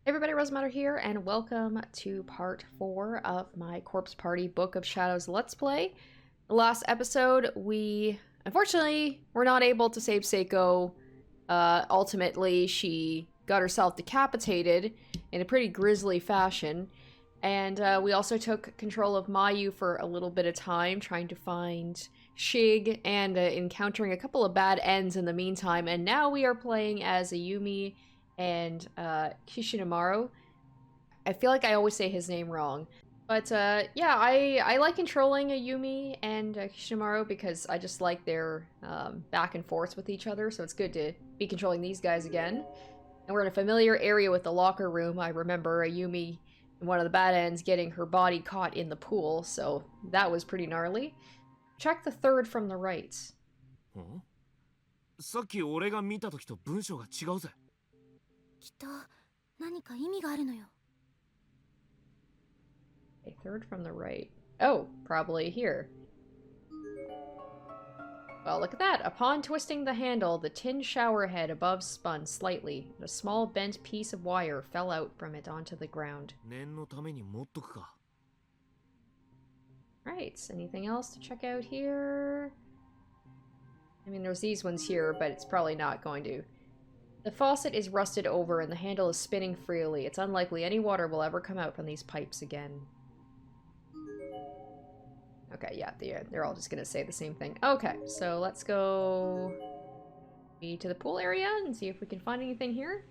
Hey everybody, Rosematter here, and welcome to part 4 of my Corpse Party Book of Shadows Let's Play. The last episode, we unfortunately were not able to save Seiko. Ultimately, she got herself decapitated in a pretty grisly fashion, and we also took control of Mayu for a little bit of time, trying to find Shig and encountering a couple of bad ends in the meantime, and now we are playing as Ayumi and Kishinamaru. I feel like I always say his name wrong. But yeah, I like controlling Ayumi and Kishinamaru because I just like their back and forth with each other, so it's good to be controlling these guys again. And we're in a familiar area with the locker room. I remember Ayumi in one of the bad ends getting her body caught in the pool, so that was pretty gnarly. Check the third from the right. さっき俺が見た時と文章が違うぜ。きっと何か意味があるのよ。 A third from the right. Oh, probably here. Well, look at that. Upon twisting the handle, the tin shower head above spun slightly, and a small bent piece of wire fell out from it onto the ground. 念のために持っとくか。 Right, anything else to check out here? I mean, there's these ones here, but it's probably not going to. The faucet is rusted over and the handle is spinning freely. It's unlikely any water will ever come out from these pipes again. Okay, yeah, they're all just gonna say the same thing. Okay, so let's go to the pool area and see if we can find anything here.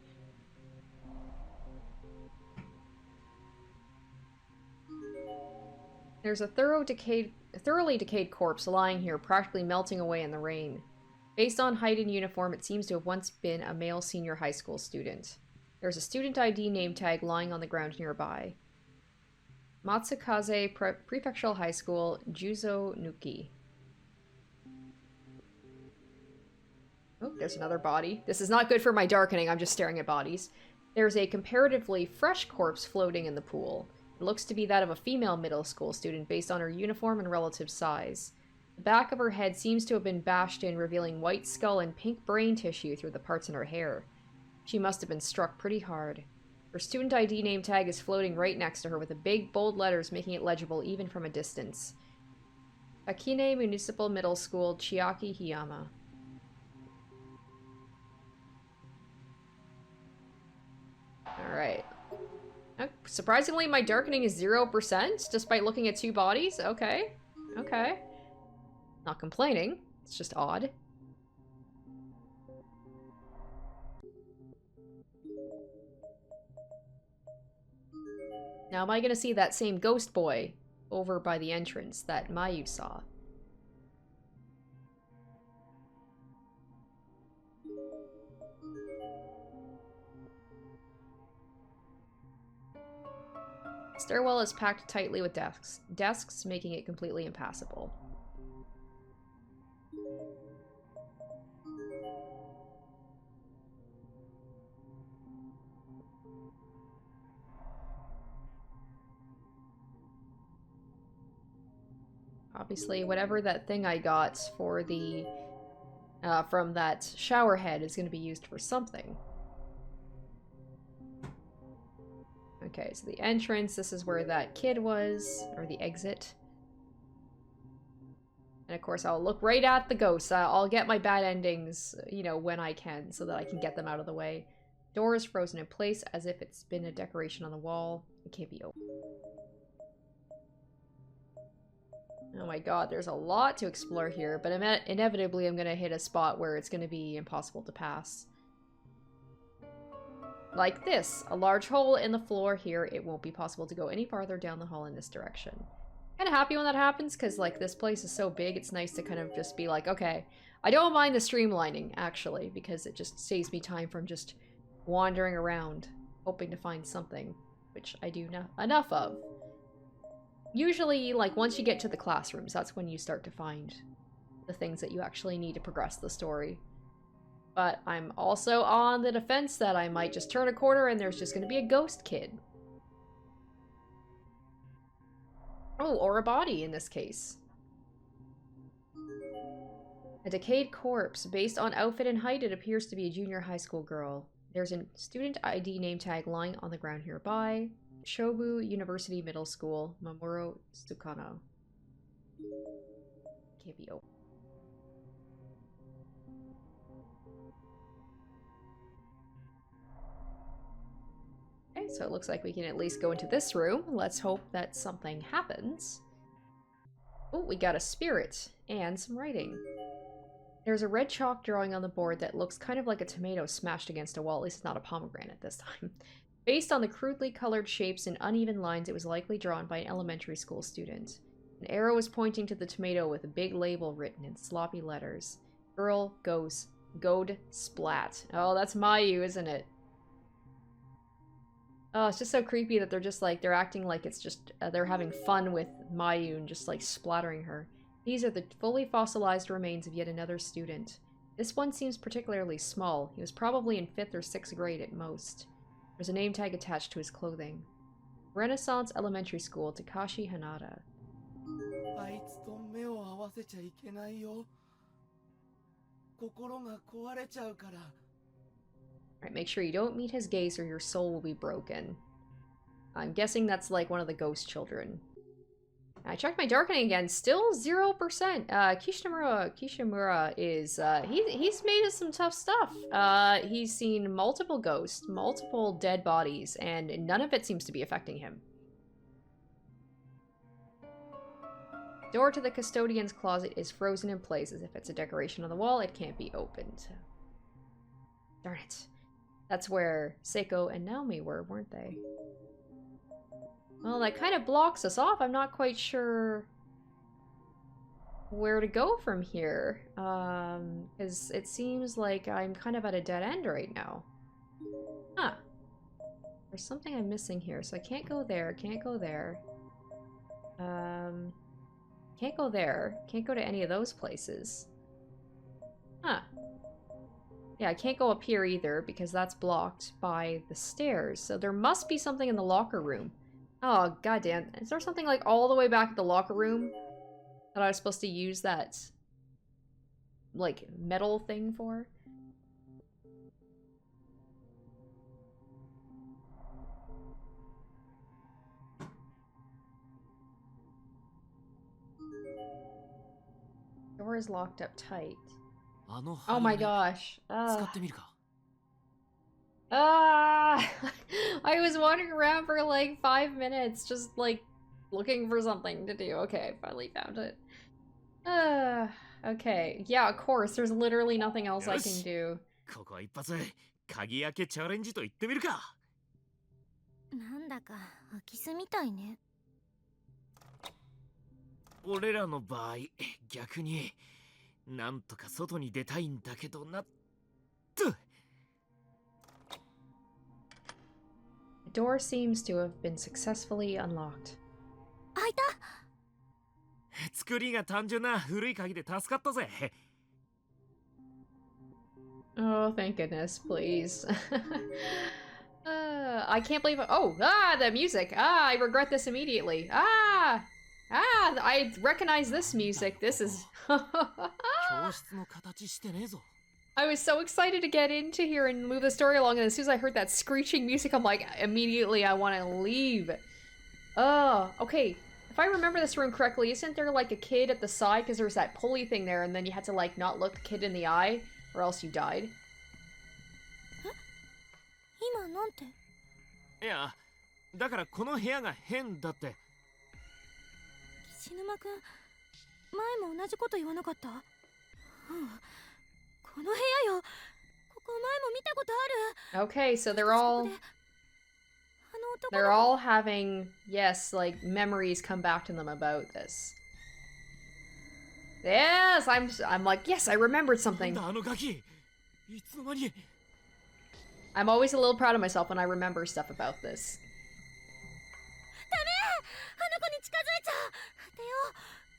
There's a thoroughly decayed corpse lying here, practically melting away in the rain. Based on height and uniform, it seems to have once been a male senior high school student. There's a student ID name tag lying on the ground nearby. Matsukaze Prefectural High School, Juzo Nuki. Oh, there's another body. This is not good for my darkening, I'm just staring at bodies. There's a comparatively fresh corpse floating in the pool. It looks to be that of a female middle school student based on her uniform and relative size. The back of her head seems to have been bashed in, revealing white skull and pink brain tissue through the parts in her hair. She must have been struck pretty hard. Her student ID name tag is floating right next to her with the big, bold letters making it legible even from a distance. Akine Municipal Middle School, Chiaki Hiyama. Alright. Surprisingly, my darkening is 0%, despite looking at two bodies? Okay. Okay. Not complaining. It's just odd. Now, am I gonna see that same ghost boy over by the entrance that Mayu saw? Stairwell is packed tightly with desks making it completely impassable. Obviously, whatever that thing I got for the from that shower head is going to be used for something. Okay, so the entrance, this is where that kid was, or the exit. And of course, I'll look right at the ghosts. I'll get my bad endings, you know, when I can, so that I can get them out of the way. Door is frozen in place as if it's been a decoration on the wall. It can't be opened. Oh my god, there's a lot to explore here, but inevitably I'm gonna hit a spot where it's gonna be impossible to pass. Like this, a large hole in the floor here. It won't be possible to go any farther down the hall in this direction. Kind of happy when that happens, because like this place is so big, it's nice to kind of just be like, okay, I don't mind the streamlining, actually, because it just saves me time from just wandering around, hoping to find something, which I do enough of. Usually, like, once you get to the classrooms, that's when you start to find the things that you actually need to progress the story. But I'm also on the defense that I might just turn a corner and there's just going to be a ghost kid. Oh, or a body in this case. A decayed corpse. Based on outfit and height, it appears to be a junior high school girl. There's a student ID name tag lying on the ground nearby. Shobu University Middle School, Mamoru Tsukano. Can't be open. Okay, so it looks like we can at least go into this room. Let's hope that something happens. Oh, we got a spirit and some writing. There's a red chalk drawing on the board that looks kind of like a tomato smashed against a wall. At least it's not a pomegranate this time. Based on the crudely colored shapes and uneven lines, it was likely drawn by an elementary school student. An arrow is pointing to the tomato with a big label written in sloppy letters. Girl goes. Goad splat. Oh, that's Mayu, isn't it? Oh, it's just so creepy that they're just like, they're acting like it's just, they're having fun with Mayu and just like splattering her. These are the fully fossilized remains of yet another student. This one seems particularly small. He was probably in 5th or 6th grade at most. There's a name tag attached to his clothing. Renaissance Elementary School, Takashi Hanada. Alright, make sure you don't meet his gaze or your soul will be broken. I'm guessing that's like one of the ghost children. I checked my darkening again, still 0%. Kishimura is, he's made us some tough stuff. He's seen multiple ghosts, multiple dead bodies, and none of it seems to be affecting him. Door to the custodian's closet is frozen in place as if it's a decoration on the wall. It can't be opened. Darn it. That's where Seiko and Naomi were, weren't they? Well, that kind of blocks us off. I'm not quite sure where to go from here. Because it seems like I'm kind of at a dead end right now. Huh. There's something I'm missing here, so I can't go there, can't go there. Can't go there. Can't go to any of those places. Huh. Yeah, I can't go up here either because that's blocked by the stairs. So there must be something in the locker room. Oh, goddamn. Is there something like all the way back at the locker room that I was supposed to use that, like, metal thing for? Door is locked up tight. Oh my gosh. I was wandering around for like 5 minutes, just like looking for something to do. Okay, I finally found it. Okay. Yeah, of course, there's literally nothing else I can do. 鍵開けチャレンジと言ってみるか。なんだか空き巣みたいね。俺らの場合、逆になんとか外に出たいんだけどな。と。The door seems to have been successfully unlocked. 開いた。作りが単純な古い鍵で助かったぜ。Oh, thank goodness, please. I can't believe it. Oh, the music. I regret this immediately. I recognize this music. This is... I was so excited to get into here and move the story along, and as soon as I heard that screeching music, I'm like, immediately I want to leave. Okay. If I remember this room correctly, isn't there like a kid at the side? Because there was that pulley thing there, and then you had to like not look the kid in the eye, or else you died. 今なんて。いや、だからこの部屋が変だって。岸沼くん、前も同じこと言わなかった？うん。この部屋よ。ここ前も見たことある。Okay, so they're all having, yes, like memories come back to them about this. Yes, I'm like, yes, I remembered something. I'm always a little proud of myself when I remember stuff about this. ダメ！あの子に近づいちゃう。出よう。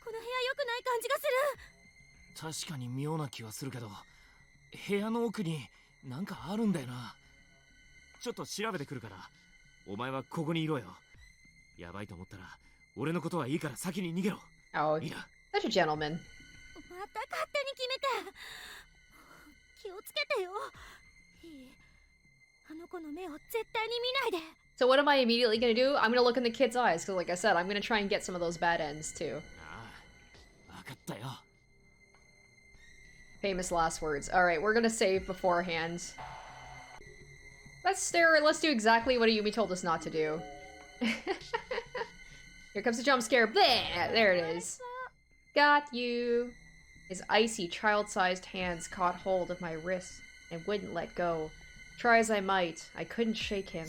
この部屋良くない感じがする。確かに妙な気はするけど、部屋の奥になんかあるんだよな。ちょっと調べてくるから、お前はここにいろよ。やばいと思ったら、俺のことはいいから先に逃げろ。Oh, いいな。such a gentleman. また勝手に決めて。気をつけてよ。いい？あの子の目を絶対に見ないで。 So what am I immediately gonna do? I'm gonna look in the kid's eyes, because like I said, I'm gonna try and get some of those bad ends too. ああ、わかったよ。 Famous last words. Alright, we're gonna save beforehand. Let's do exactly what Ayumi told us not to do. Here comes the jump scare. Bleh! There it is. Got you. His icy, child-sized hands caught hold of my wrist and wouldn't let go. Try as I might, I couldn't shake him.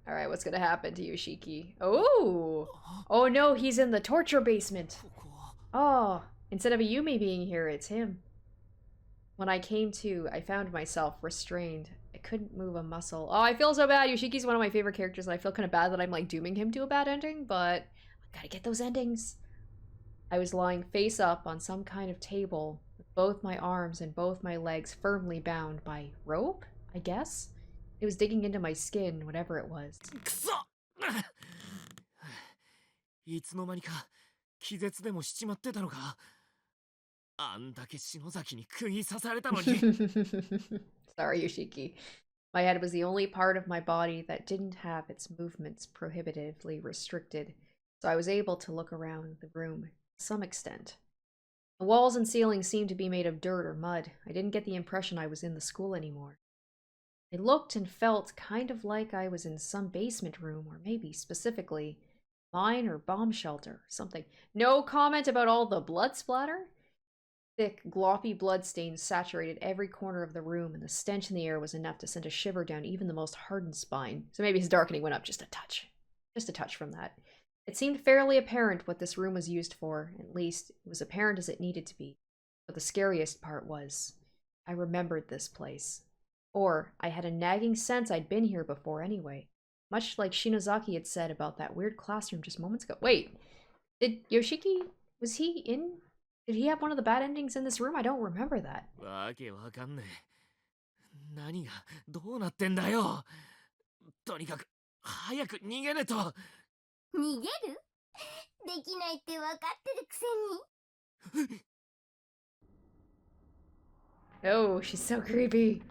Alright, what's gonna happen to Yoshiki? Oh! Oh no, he's in the torture basement! Oh, instead of Ayumi being here, it's him. When I came to, I found myself restrained. I couldn't move a muscle. Oh, I feel so bad. Yoshiki's one of my favorite characters, and I feel kind of bad that I'm, like, dooming him to a bad ending, but I gotta get those endings. I was lying face up on some kind of table, with both my arms and both my legs firmly bound by rope, I guess? It was digging into my skin, whatever it was. くそいつの間にか気絶でもしちまってたのか。あんだけ篠崎に釘刺されたのに。 Sorry, Yoshiki. My head was the only part of my body that didn't have its movements prohibitively restricted, so I was able to look around the room to some extent. The walls and ceiling seemed to be made of dirt or mud. I didn't get the impression I was in the school anymore. It looked and felt kind of like I was in some basement room, or maybe specifically mine or bomb shelter or something. No comment about all the blood splatter? Thick, gloppy bloodstains saturated every corner of the room, and the stench in the air was enough to send a shiver down even the most hardened spine. So maybe his darkening went up just a touch. Just a touch from that. It seemed fairly apparent what this room was used for. At least, it was apparent as it needed to be. But the scariest part was, I remembered this place. Or, I had a nagging sense I'd been here before anyway. Much like Shinozaki had said about that weird classroom just moments ago. Wait, did Yoshiki, was he in? Did he have one of the bad endings in this room? I don't remember that. わけわかんねえ。何がどうなってんだよ。とにかく早く逃げねと。逃げる？できないって分かってるくせに。 Oh, she's so creepy.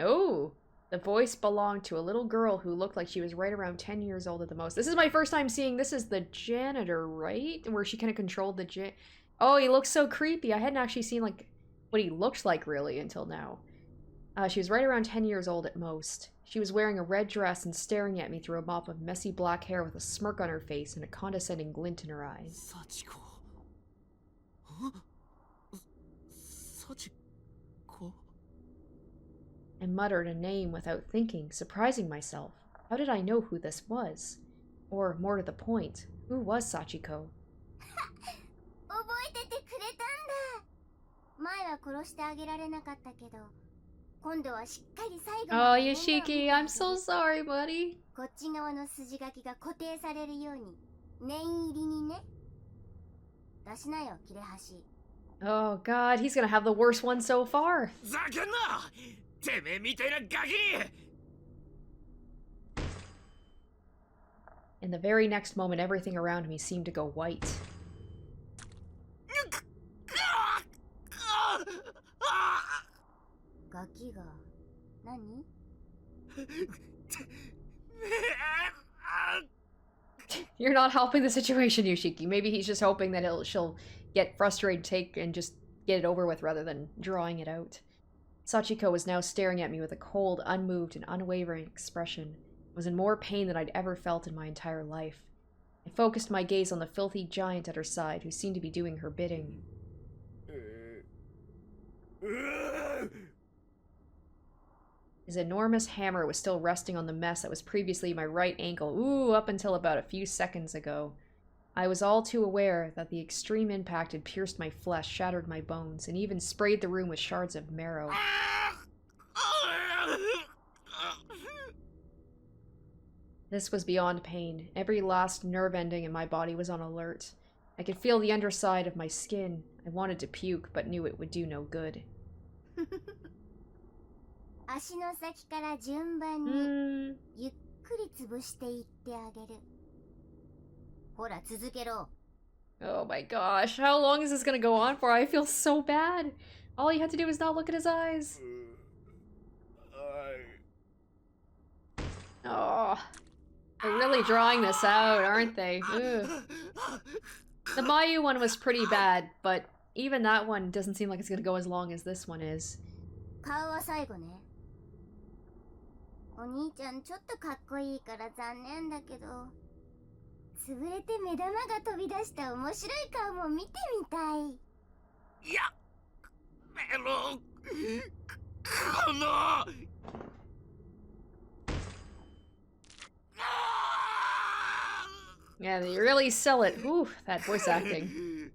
Oh, the voice belonged to a little girl who looked like she was right around 10 years old at the most. This is my first time seeing, this is the janitor, right? Where she kind of controlled the Oh, he looks so creepy. I hadn't actually seen, like, what he looked like, really, until now. She was right around 10 years old at most. She was wearing a red dress and staring at me through a mop of messy black hair with a smirk on her face and a condescending glint in her eyes. Sachiko. Huh? Sachiko? I muttered a name without thinking, surprising myself. How did I know who this was? Or, more to the point, who was Sachiko? 覚えててくれたんだ。前は殺してあげられなかったけど、今度はしっかり最後ま Oh, で面倒を見 Yoshiki, て I'm so sorry, buddy. こっち側の筋書きが固定されるように念入りにね。出しなよ、切れ端。 Oh god, he's gonna have the worst one so far. ざけんな！てめえみたいなガキに！ In the very next moment, everything around me seemed to go white. ガキが何？ You're not helping the situation, Yoshiki. Maybe he's just hoping that she'll get frustrated, and just get it over with rather than drawing it out. Sachiko was now staring at me with a cold, unmoved, and unwavering expression. I was in more pain than I'd ever felt in my entire life. I focused my gaze on the filthy giant at her side, who seemed to be doing her bidding. His enormous hammer was still resting on the mess that was previously my right ankle, up until about a few seconds ago. I was all too aware that the extreme impact had pierced my flesh, shattered my bones, and even sprayed the room with shards of marrow. This was beyond pain. Every last nerve ending in my body was on alert. I could feel the underside of my skin. I wanted to puke, but knew it would do no good. 足の先から順番にゆっくり潰していってあげる。ほら続けろ。Oh my gosh, how long is this gonna go on for? I feel so bad. All you had to do was not look at his eyes. Oh, they're really drawing this out, aren't they? Ugh. The Mayu one was pretty bad, but even that one doesn't seem like it's gonna go as long as this one is. 顔は最後ね。お兄ちゃんちょっとかっこいいから残念だけど、潰れて目玉が飛び出した面白い顔も見てみたい。いや、メロン、この。Yeah, they really sell it. Ooh, that voice acting.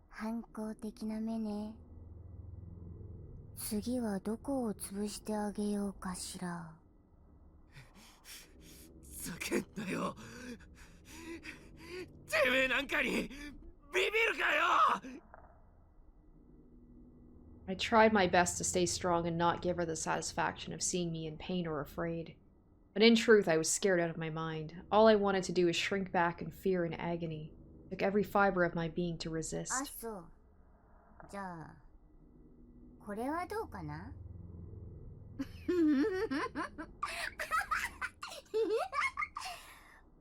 反抗的な目ね。次はどこを潰してあげようかしら。叫んだよ。てめえなんかにビビるかよ。I tried my best to stay strong and not give her the satisfaction of seeing me in pain or afraid. But in truth, I was scared out of my mind. All I wanted to do was shrink back in fear and agony. It took every fiber of my being to resist. あ、そう。じゃあ、これはどうかな？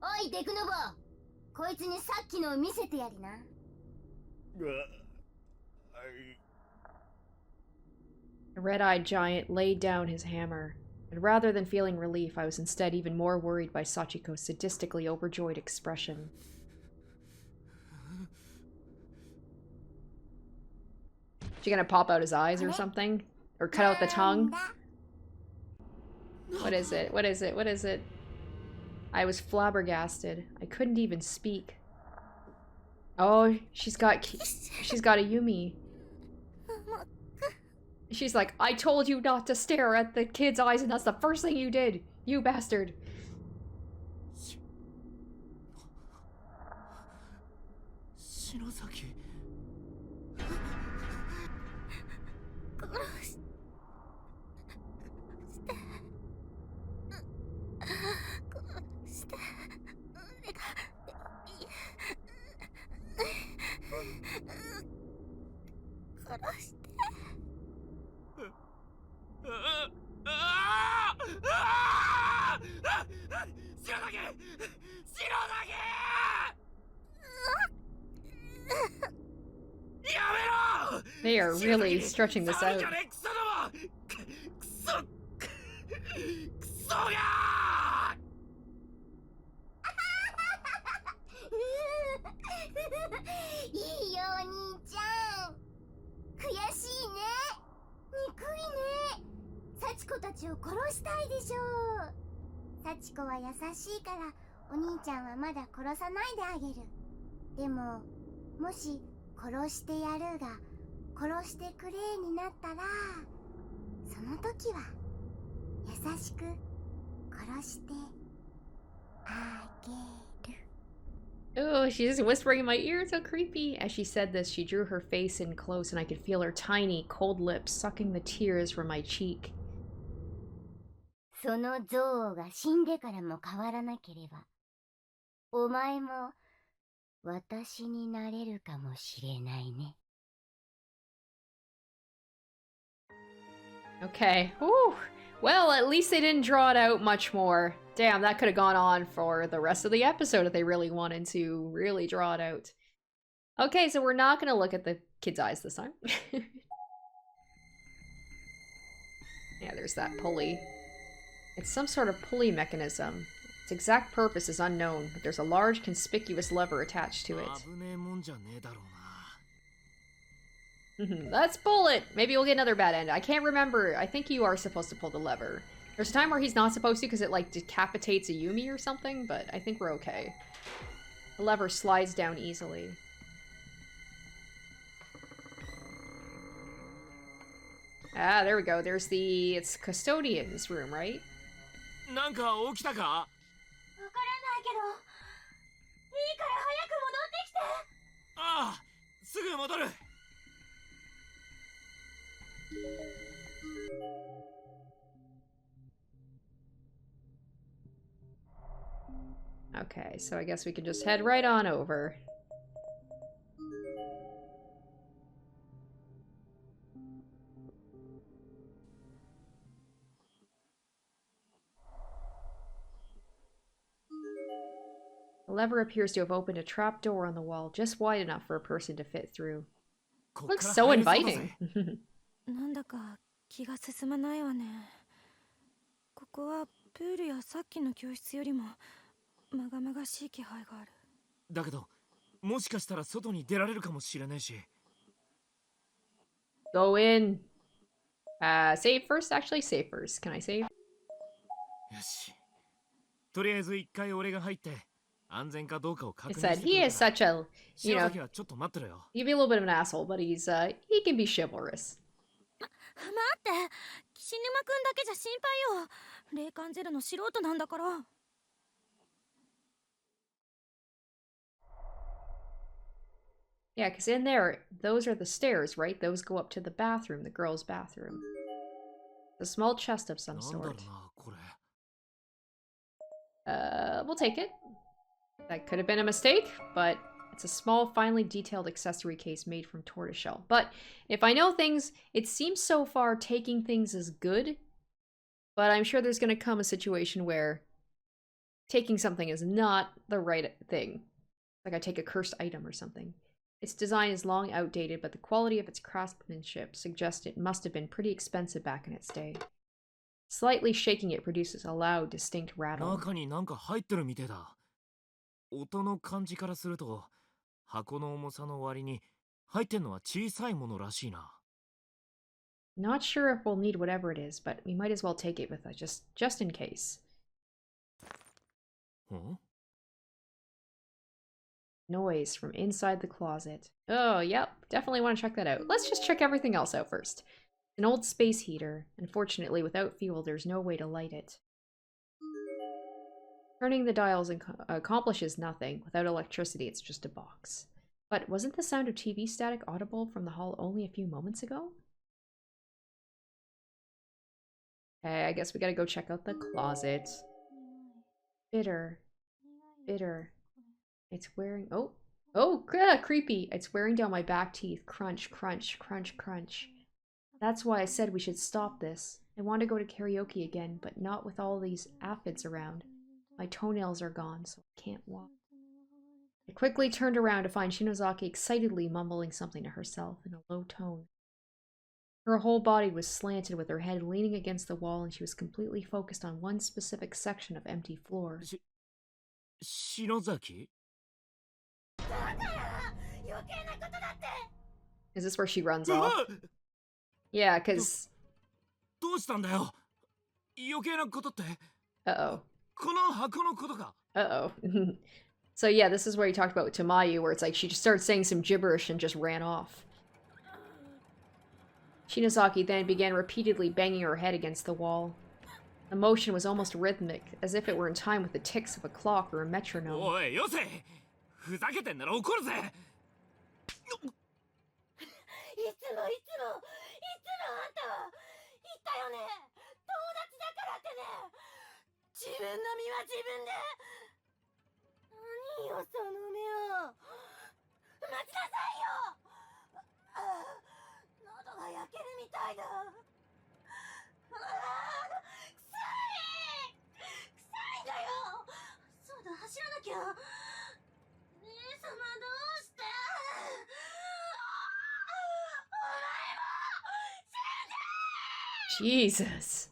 おい、デクノボ。こいつにさっきのを見せてやりな。The red-eyed giant laid down his hammer. And rather than feeling relief, I was instead even more worried by Sachiko's sadistically overjoyed expression. She gonna pop out his eyes or something? Or cut out the tongue? What is it? What is it? What is it? I was flabbergasted. I couldn't even speak. Oh, she's got Ayumi. She's like, I told you not to stare at the kid's eyes, and that's the first thing you did, you bastard. They are really stretching this out. Sachiko は優しいからお兄ちゃんはまだ殺さないであげる。でも、もし殺してやるが殺してくれになったら、その時は優しく殺してあげる。 Oh, she's whispering in my ear, so creepy. As she said this, she drew her face in close and I could feel her tiny, cold lips sucking the tears from my cheek. その憎悪が死んでからも変わらなければ、お前も私になれるかもしれないね。 Okay. Whew. Well, at least they didn't draw it out much more. Damn, that could have gone on for the rest of the episode if they really wanted to really draw it out. Okay, so we're not going to look at the kid's eyes this time. Yeah, there's that pulley. It's some sort of pulley mechanism. Its exact purpose is unknown, but there's a large, conspicuous lever attached to it. Let's pull it! Maybe we'll get another bad end. I can't remember. I think you are supposed to pull the lever. There's a time where he's not supposed to because it, like, decapitates Ayumi or something, but I think we're okay. The lever slides down easily. Ah, there we go. There's the... It's custodian's room, right? なんか起きたか？わからないけど、いいから早く戻ってきて。ああ、すぐ戻る。Okay, so I guess we can just head right on over. The lever appears to have opened a trapdoor on the wall, just wide enough for a person to fit through. Looks so inviting. なんだか気が進まないわね。ここはプールやさっきの教室よりもまがまがしい気配がある。だけど、もしかしたら外に出られるかもしれないし。Go in. Save first? Actually, save first. Can I save? よし。とりあえず一回俺が入って安全かどうかを確認 It して said くる he から。 is such a, you 篠 know, 崎はちょっと待ってろよ。 he can be a little bit of an asshole, but he can be chivalrous. 待って、岸沼くんだけじゃ心配よ。霊感ゼロの素人なんだから。Yeah, because in there, those are the stairs, right? Those go up to the bathroom, the girls' bathroom. A small chest of some なんだろう sort. な、これ。 We'll take it. That could have been a mistake, but it's a small, finely detailed accessory case made from tortoiseshell. But if I know things, it seems so far taking things is good, but I'm sure there's going to come a situation where taking something is not the right thing. Like I take a cursed item or something. Its design is long outdated, but the quality of its craftsmanship suggests it must have been pretty expensive back in its day. Slightly shaking it produces a loud, distinct rattle. 中になんか入ってるみてえだ。音の感じからすると、箱の重さの割に入ってんのは小さいものらしいな。Not sure if we'll need whatever it is, but we might as well take it with us, just in case. ん？ Noise from inside the closet. Oh, yep, definitely want to check that out. Let's just check everything else out first. An old space heater. Unfortunately, without fuel, there's no way to light it. Turning the dials accomplishes nothing. Without electricity, it's just a box. But wasn't the sound of TV static audible from the hall only a few moments ago? Okay, I guess we gotta go check out the closet. Bitter. Bitter. It's wearing... Oh, creepy. It's wearing down my back teeth. Crunch, crunch, crunch, crunch. That's why I said we should stop this. I want to go to karaoke again, but not with all these aphids around. My toenails are gone, so I can't walk. I quickly turned around to find Shinozaki excitedly mumbling something to herself in a low tone. Her whole body was slanted with her head leaning against the wall, and she was completely focused on one specific section of empty floor. 篠崎？ Is this where she runs off? Yeah, because... どうしたんだよ？余計なことって？ Uh-oh. この箱のことか？ Uh-oh. So yeah, this is where you talked about to Mayu, where it's like she just started saying some gibberish and just ran off. Shinozaki then began repeatedly banging her head against the wall. The motion was almost rhythmic, as if it were in time with the ticks of a clock or a metronome. おい、よせ！ふざけてんなら怒るぜ！いつもあんたは言ったよね。友達だからってね。自分の身は自分で。何よその目を。待ちなさいよ。喉が焼けるみたいだ。臭いんだよ。そうだ、走らなきゃ。姉様どうして。 Jesus.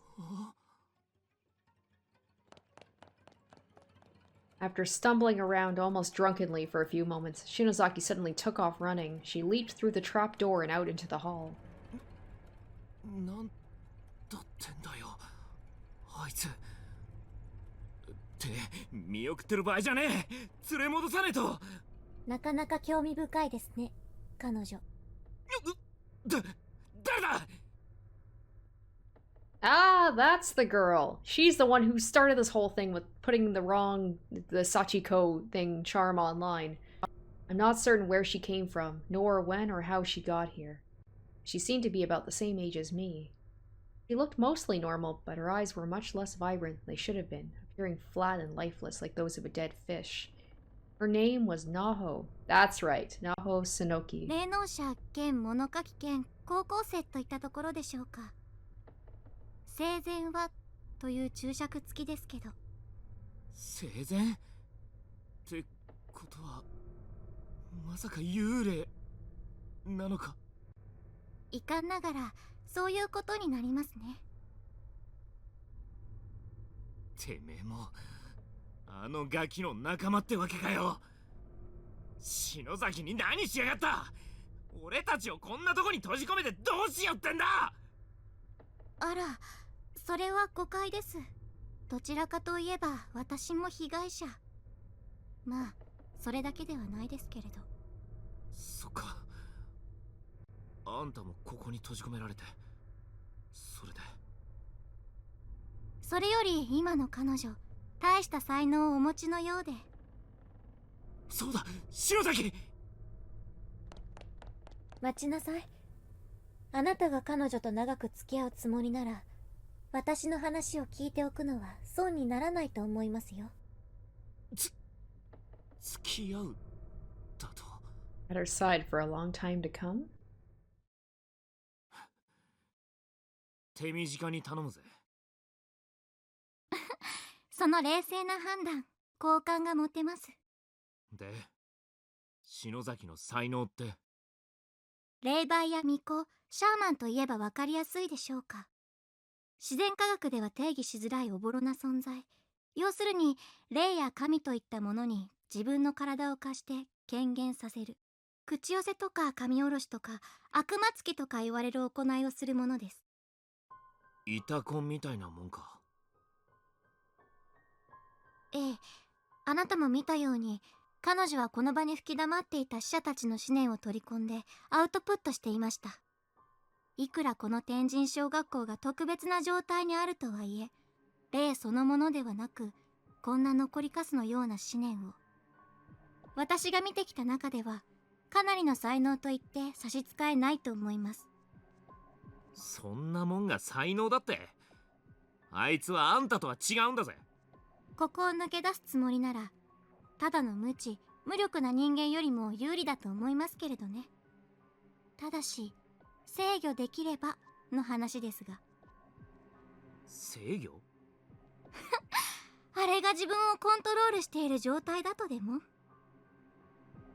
After stumbling around almost drunkenly for a few moments, Shinozaki suddenly took off running. She leaped through the trap door and out into the hall. なんだってんだよ、あいつ。って見送ってる場合じゃねえ。連れ戻さねえと。なかなか興味深いですね、彼女。誰だ？ Ah, that's the girl. She's the one who started this whole thing with putting the Sachiko thing charm online. I'm not certain where she came from, nor when or how she got here. She seemed to be about the same age as me. She looked mostly normal, but her eyes were much less vibrant than they should have been, appearing flat and lifeless like those of a dead fish. Her name was Naho. That's right, Naho Sonoki. 霊能者兼物書き兼高校生といったところでしょうか。生前はという注釈付きですけど。生前ってことは、まさか幽霊なのか。遺憾ながらそういうことになりますね。てめえもあのガキの仲間ってわけかよ。篠崎に何しやがった。俺たちをこんなとこに閉じ込めてどうしようってんだ。あら、それは誤解です。どちらかといえば私も被害者。まあそれだけではないですけれど。そっか。あんたもここに閉じ込められて、それで。それより今の彼女、大した才能をお持ちのようで。そうだ、篠崎。待ちなさい。あなたが彼女と長く付き合うつもりなら、私の話を聞いておくのは損にならないと思いますよ。付き合うだと。 At her side for a long time to come? 手短に頼むぜ。その冷静な判断、好感が持てます。で、篠崎の才能って。霊媒や巫女、シャーマンといえば分かりやすいでしょうか。自然科学では定義しづらいおぼろな存在。要するに霊や神といったものに自分の体を貸して権限させる。口寄せとか神下ろしとか悪魔つきとか言われる行いをするものです。イタコンみたいなもんか。ええ、あなたも見たように彼女はこの場に吹き溜まっていた死者たちの思念を取り込んでアウトプットしていました。いくらこの天神小学校が特別な状態にあるとはいえ、霊そのものではなく、こんな残りかすのような思念を。私が見てきた中ではかなりの才能と言って差し支えないと思います。そんなもんが才能だって。あいつはあんたとは違うんだぜ。ここを抜け出すつもりなら、ただの無知無力な人間よりも有利だと思いますけれどね。ただし制御できればの話ですが。制御？あれが自分をコントロールしている状態だとでも。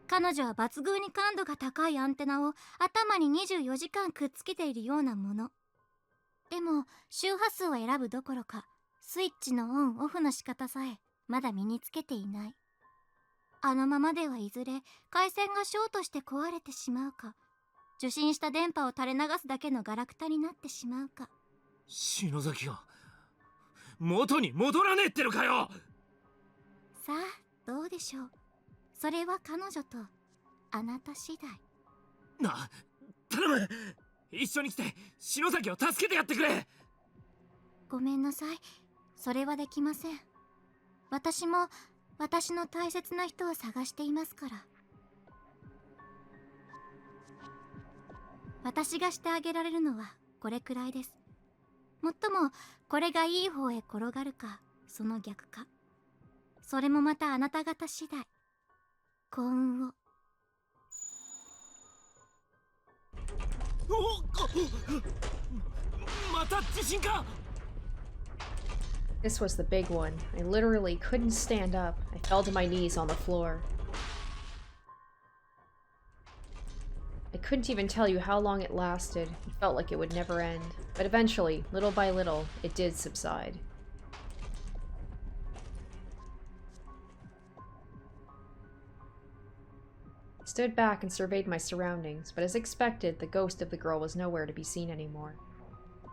彼女は抜群に感度が高いアンテナを頭に24時間くっつけているようなもの。でも周波数を選ぶどころか、スイッチのオンオフの仕方さえまだ身につけていない。あのままではいずれ回線がショートして壊れてしまうか、受信した電波を垂れ流すだけのガラクタになってしまうか。篠崎が元に戻らねえってのかよ。さあどうでしょう。それは彼女とあなた次第。な、頼む。一緒に来て篠崎を助けてやってくれ。ごめんなさい、それはできません。私も私の大切な人を探していますから。私がしてあげられるのはこれくらいです。もっともこれがいい方へ転がるかその逆か、それもまたあなた方次第。幸運を。また地震か。 This was the big one. I literally couldn't stand up. I fell to my knees on the floor. I couldn't even tell you how long it lasted. It felt like it would never end. But eventually, little by little, it did subside. I stood back and surveyed my surroundings, but as expected, the ghost of the girl was nowhere to be seen anymore.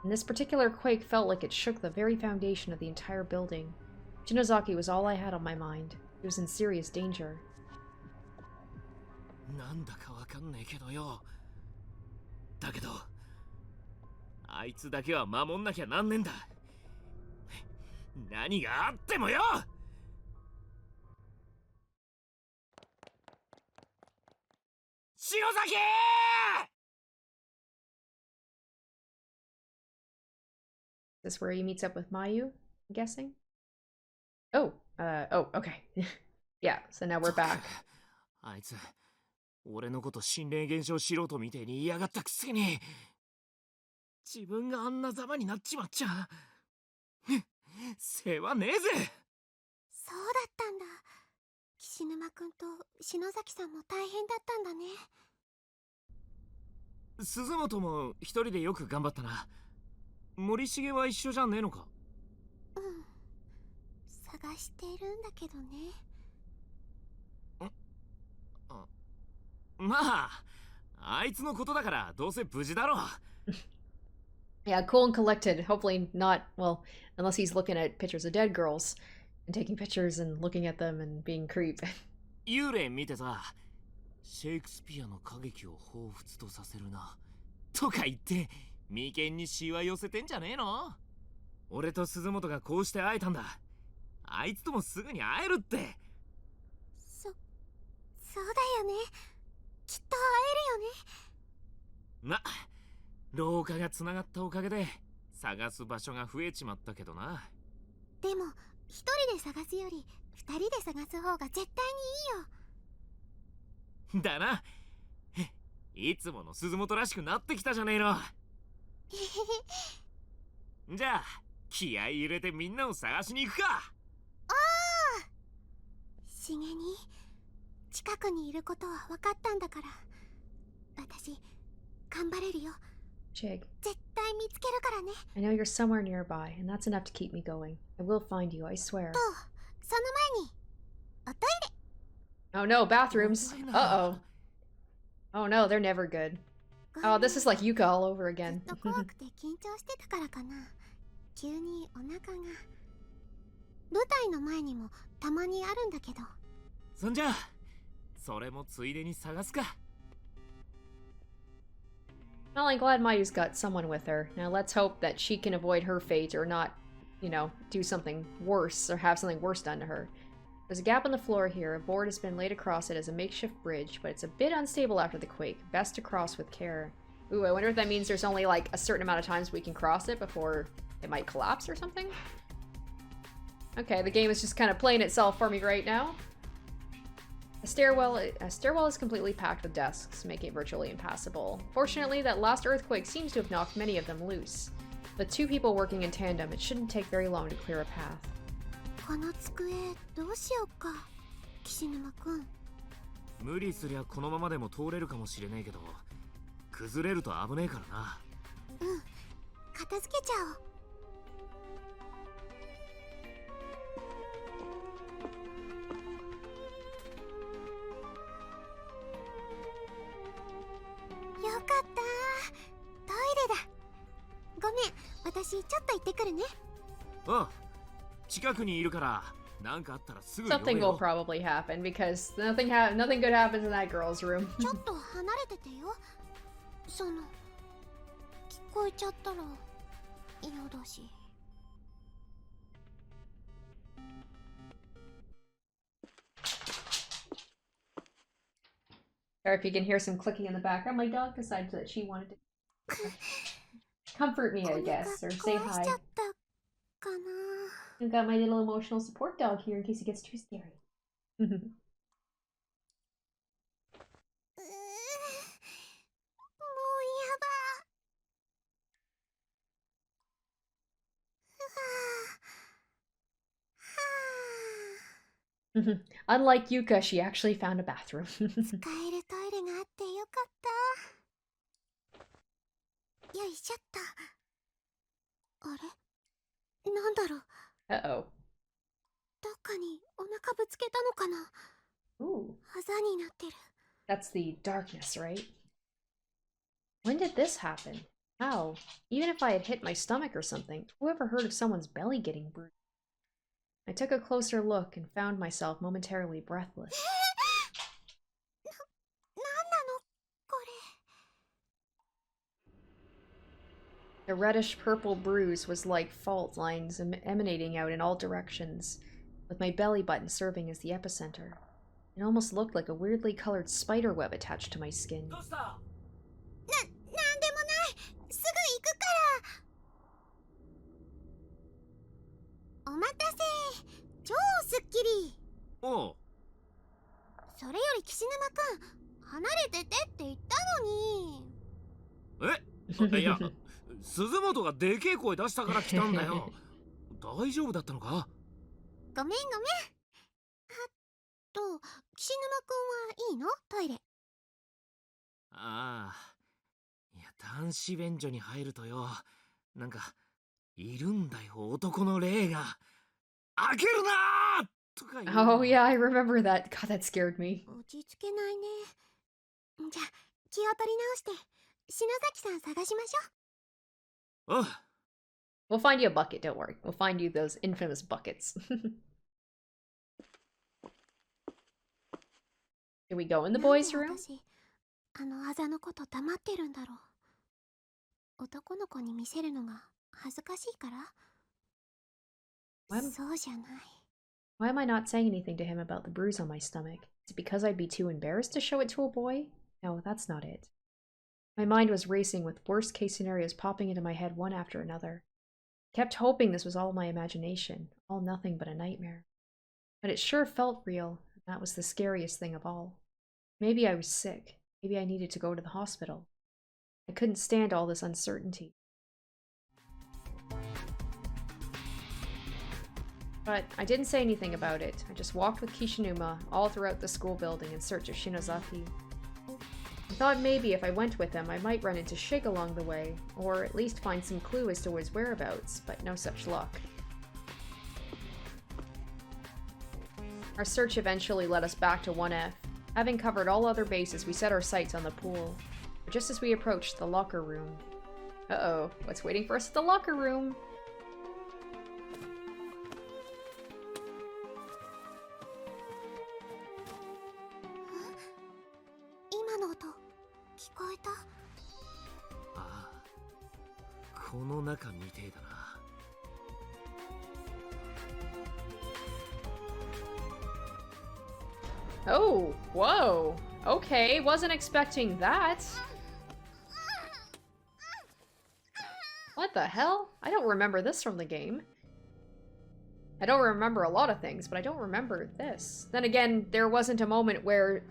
And this particular quake felt like it shook the very foundation of the entire building. Shinozaki was all I had on my mind. He was in serious danger. なんだかわかんねえけどよ。だけどあいつだけは守んなきゃなんねえんだ。何があってもよ。篠崎！ Is this where he meets up with Mayu? I'm guessing? Oh, okay. Yeah, so now we're back. あいつ俺のこと心霊現象素人みてえに嫌がったくせに自分があんなざまになっちまっちゃ世話ねえぜ。そうだったんだ。岸沼くんと篠崎さんも大変だったんだね。鈴本も一人でよく頑張ったな。森重は一緒じゃねえのか。うん、探してるんだけどね。まああいつのことだからどうせ無事だろう。Yeah, cool and collected. Hopefully not, well, unless he's looking at pictures of dead girls and taking pictures and looking at them and being creep. 幽霊見てさ、シェイクスピアの歌劇を彷彿とさせるなとか言って眉間にシワ寄せてんじゃねえの。俺と鈴本がこうして会えたんだ。あいつともすぐに会えるって。そうだよね。きっと会えるよね。ま、廊下がつながったおかげで探す場所が増えちまったけどな。でも一人で探すより二人で探す方が絶対にいいよ。だな。いつもの鈴本らしくなってきたじゃねえの。じゃあ気合い入れてみんなを探しに行くか。しげに近くにいることは分かったんだから、私頑張れるよ。 Jig, 絶対見つけるからね。 I know you're somewhere nearby, and that's enough to keep me going. I will find you, I swear. とその前におトイレ。 Oh no, bathrooms! Uh-oh. Oh no, they're never good. Oh, this is like Yuka all over ず again. っと怖くて緊張してたからかな。急にお腹が。舞台の前にもたまにあるんだけど。そんじゃそれもついでに探すか。 Well, I'm glad Mayu's got someone with her. Now let's hope that she can avoid her fate or not, you know, do something worse or have something worse done to her. There's a gap in the floor here. A board has been laid across it as a makeshift bridge, but it's a bit unstable after the quake. Best to cross with care. Ooh, I wonder if that means there's only like a certain amount of times we can cross it before it might collapse or something? Okay, the game is just kind of playing itself for me right now. A stairwell is completely packed with desks, making it virtually impassable. Fortunately, that last earthquake seems to have knocked many of them loose. With two people working in tandem, it shouldn't take very long to clear a path. この机どうしようか、岸沼くん。無理すりゃこのままでも通れるかもしれねえけど崩れると危ねえからな。うん、片付けちゃおう。よかった、トイレだ。ごめん、私ちょっと行ってくるね。ああ、近くにいるからなんかあったらすぐ呼べ Something will よ。 probably happen because nothing good happens in that girl's room. ちょっと離れててよ。その、聞こえちゃったら嫌だし。Or if you can hear some clicking in the background, my dog decided that she wanted to comfort me, I guess, or say 壊し hi. ちゃったかな。 I've got my little emotional support dog here in case it gets too scary. もうやば。Unlike Yuka, she actually found a bathroom. 使えるトイレがあってよかった。よいしょっと。あれ、なんだろう。 Uh-oh. どっかにお腹ぶつけたのかな。 Ooh, あざになってる。 that's the darkness, right? When did this happen? How? Even if I had hit my stomach or something, who ever heard of someone's belly getting bruised? I took a closer look and found myself momentarily breathless. なんなのこれ。 The reddish-purple bruise was like fault lines emanating out in all directions, with my belly button serving as the epicenter. It almost looked like a weirdly colored spider web attached to my skin. どうした？なんでもない。すぐ行くから。お待たせ。超すっきり。おう、それより岸沼くん、離れててって言ったのに。えいや、鈴本がでけえ声出したから来たんだよ。大丈夫だったのか？ごめんごめん。岸沼くんはいいの？トイレ。ああ、いや、男子便所に入るとよ、なんかいるんだよ、男の霊が。開けるなーとか言う。Oh yeah, I remember that. God, that scared me. 落ち着けないね。じゃあ気を取り直して篠崎さん探しましょう。あ、We'll find you a bucket, don't worry. We'll find you those infamous buckets. Can we go in the boys' なん room? で私あのあざのこと黙ってるんだろう。男の子に見せるのが恥ずかしいから？ Why, そうじゃない。 why am I not saying anything to him about the bruise on my stomach? Is it because I'd be too embarrassed to show it to a boy? No, that's not it. My mind was racing with worst case scenarios popping into my head one after another. I kept hoping this was all my imagination, all nothing but a nightmare. But it sure felt real, and that was the scariest thing of all. Maybe I was sick. Maybe I needed to go to the hospital. I couldn't stand all this uncertainty. But I didn't say anything about it. I just walked with Kishinuma all throughout the school building in search of Shinozaki. I thought maybe if I went with him, I might run into Shig along the way, or at least find some clue as to his whereabouts, but no such luck. Our search eventually led us back to 1F. Having covered all other bases, we set our sights on the pool. But just as we approached the locker room... Uh-oh, what's waiting for us at the locker room? 今の音聞こえた？ああ、この中みてえだな。Oh, whoa. Okay, wasn't expecting that. What the hell? I don't remember this from the game. I don't remember a lot of things, but I don't remember this. Then again, there wasn't a moment where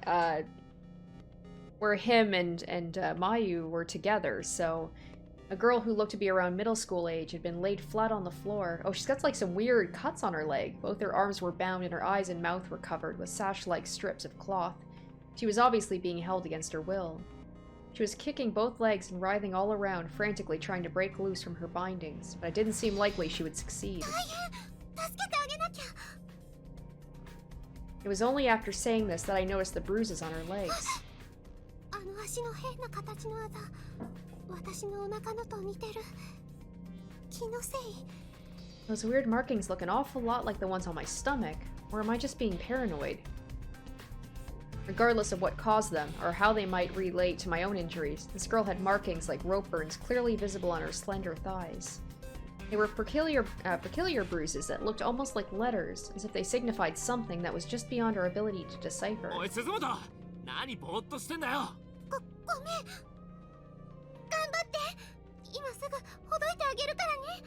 him and Mayu were together, so a girl who looked to be around middle school age had been laid flat on the floor. Oh, she's got like some weird cuts on her leg. Both her arms were bound and her eyes and mouth were covered with sash-like strips of cloth. She was obviously being held against her will. She was kicking both legs and writhing all around, frantically trying to break loose from her bindings, but it didn't seem likely she would succeed. It was only after saying this that I noticed the bruises on her legs. Those weird markings look an awful lot like the ones on my stomach, or am I just being paranoid? Regardless of what caused them, or how they might relate to my own injuries, this girl had markings like rope burns clearly visible on her slender thighs. They were peculiar bruises that looked almost like letters, as if they signified something that was just beyond our ability to decipher. おい、鈴本、何ぼーっとしてんだよ。ごめん。頑張って。今すぐほどいてあげるからね。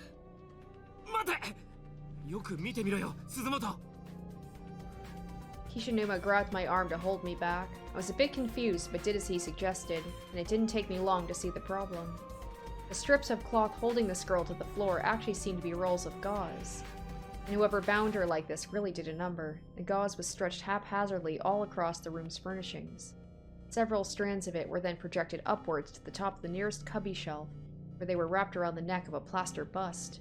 待て。よく見てみろよ、鈴本。Kishinuma grabbed my arm to hold me back. I was a bit confused, but did as he suggested, and it didn't take me long to see the problem. The strips of cloth holding this girl to the floor actually seemed to be rolls of gauze. And whoever bound her like this really did a number. The gauze was stretched haphazardly all across the room's furnishings. Several strands of it were then projected upwards to the top of the nearest cubby shelf, where they were wrapped around the neck of a plaster bust.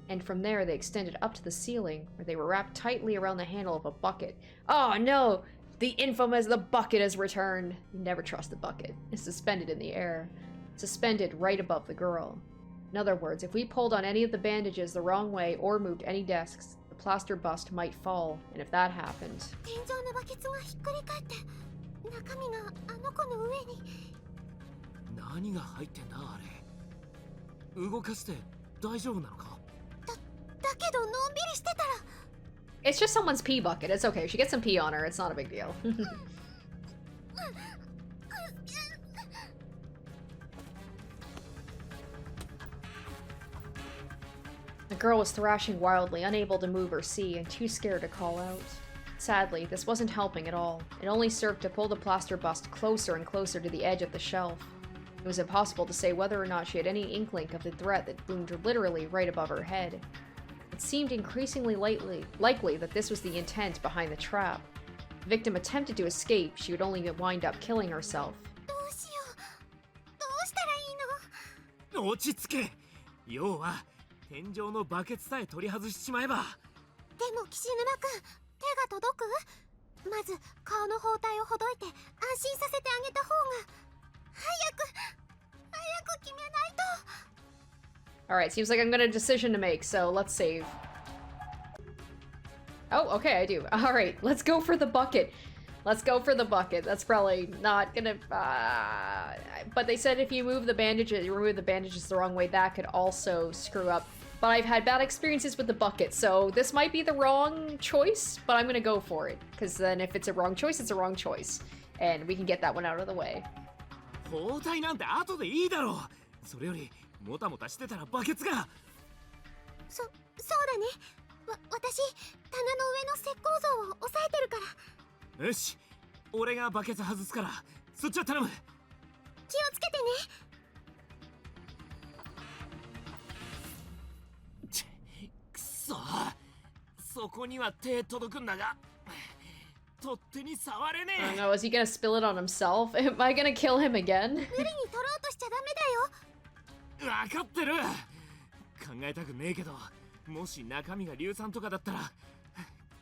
And from there they extended up to the ceiling, where they were wrapped tightly around the handle of a bucket. Oh no! The infamous the bucket has returned! You never trust the bucket. It's suspended in the air. Suspended right above the girl. In other words, if we pulled on any of the bandages the wrong way or moved any desks, the plaster bust might fall, and if that happened... 天井のバケツがひっくり返って中身があの子の上に。何が入ってんだあれ。動かして大丈夫なのか？だけどのんびりしてたら。 It's just someone's pee bucket. It's okay. She gets some pee on her. It's not a big deal. The girl was thrashing wildly, unable to move or see, and too scared to call out. Sadly, this wasn't helping at all. It only served to pull the plaster bust closer and closer to the edge of the shelf. It was impossible to say whether or not she had any inkling of the threat that loomed literally right above her head. It seemed increasingly likely that this was the intent behind the trap. If the victim attempted to escape, she would only wind up killing herself. どうしよう。どうしたらいいの？落ち着け。要は天井のバケツさえ取り外しちまえば。でも岸沼くん、手が届く？まず顔の包帯をほどいて安心させてあげた方が。早く決めないと。Alright, seems like I'm got a decision to make, so let's save. Oh, okay, I do. Alright, let's go for the bucket. Let's go for the bucket. That's probably not gonna... but they said if you remove the bandages the wrong way, that could also screw up. But I've had bad experiences with the bucket, so this might be the wrong choice, but I'm gonna go for it. Because then if it's a wrong choice, it's a wrong choice. And we can get that one out of the way. 包帯なんて後でいいだろう。それよりもたもたしてたらバケツが。そうだね。私、棚の上の石膏像を押さえてるから。よし、俺がバケツ外すから、そっちは頼む。気をつけてね。くそ、そこには手届くんだが、取っ手に触れねえ。I don't know, is he gonna spill it on himself? Am I gonna kill him again? 無理に取ろうとしちゃダメだよ。わかってる。考えたくねえけど、もし中身が硫酸とかだったら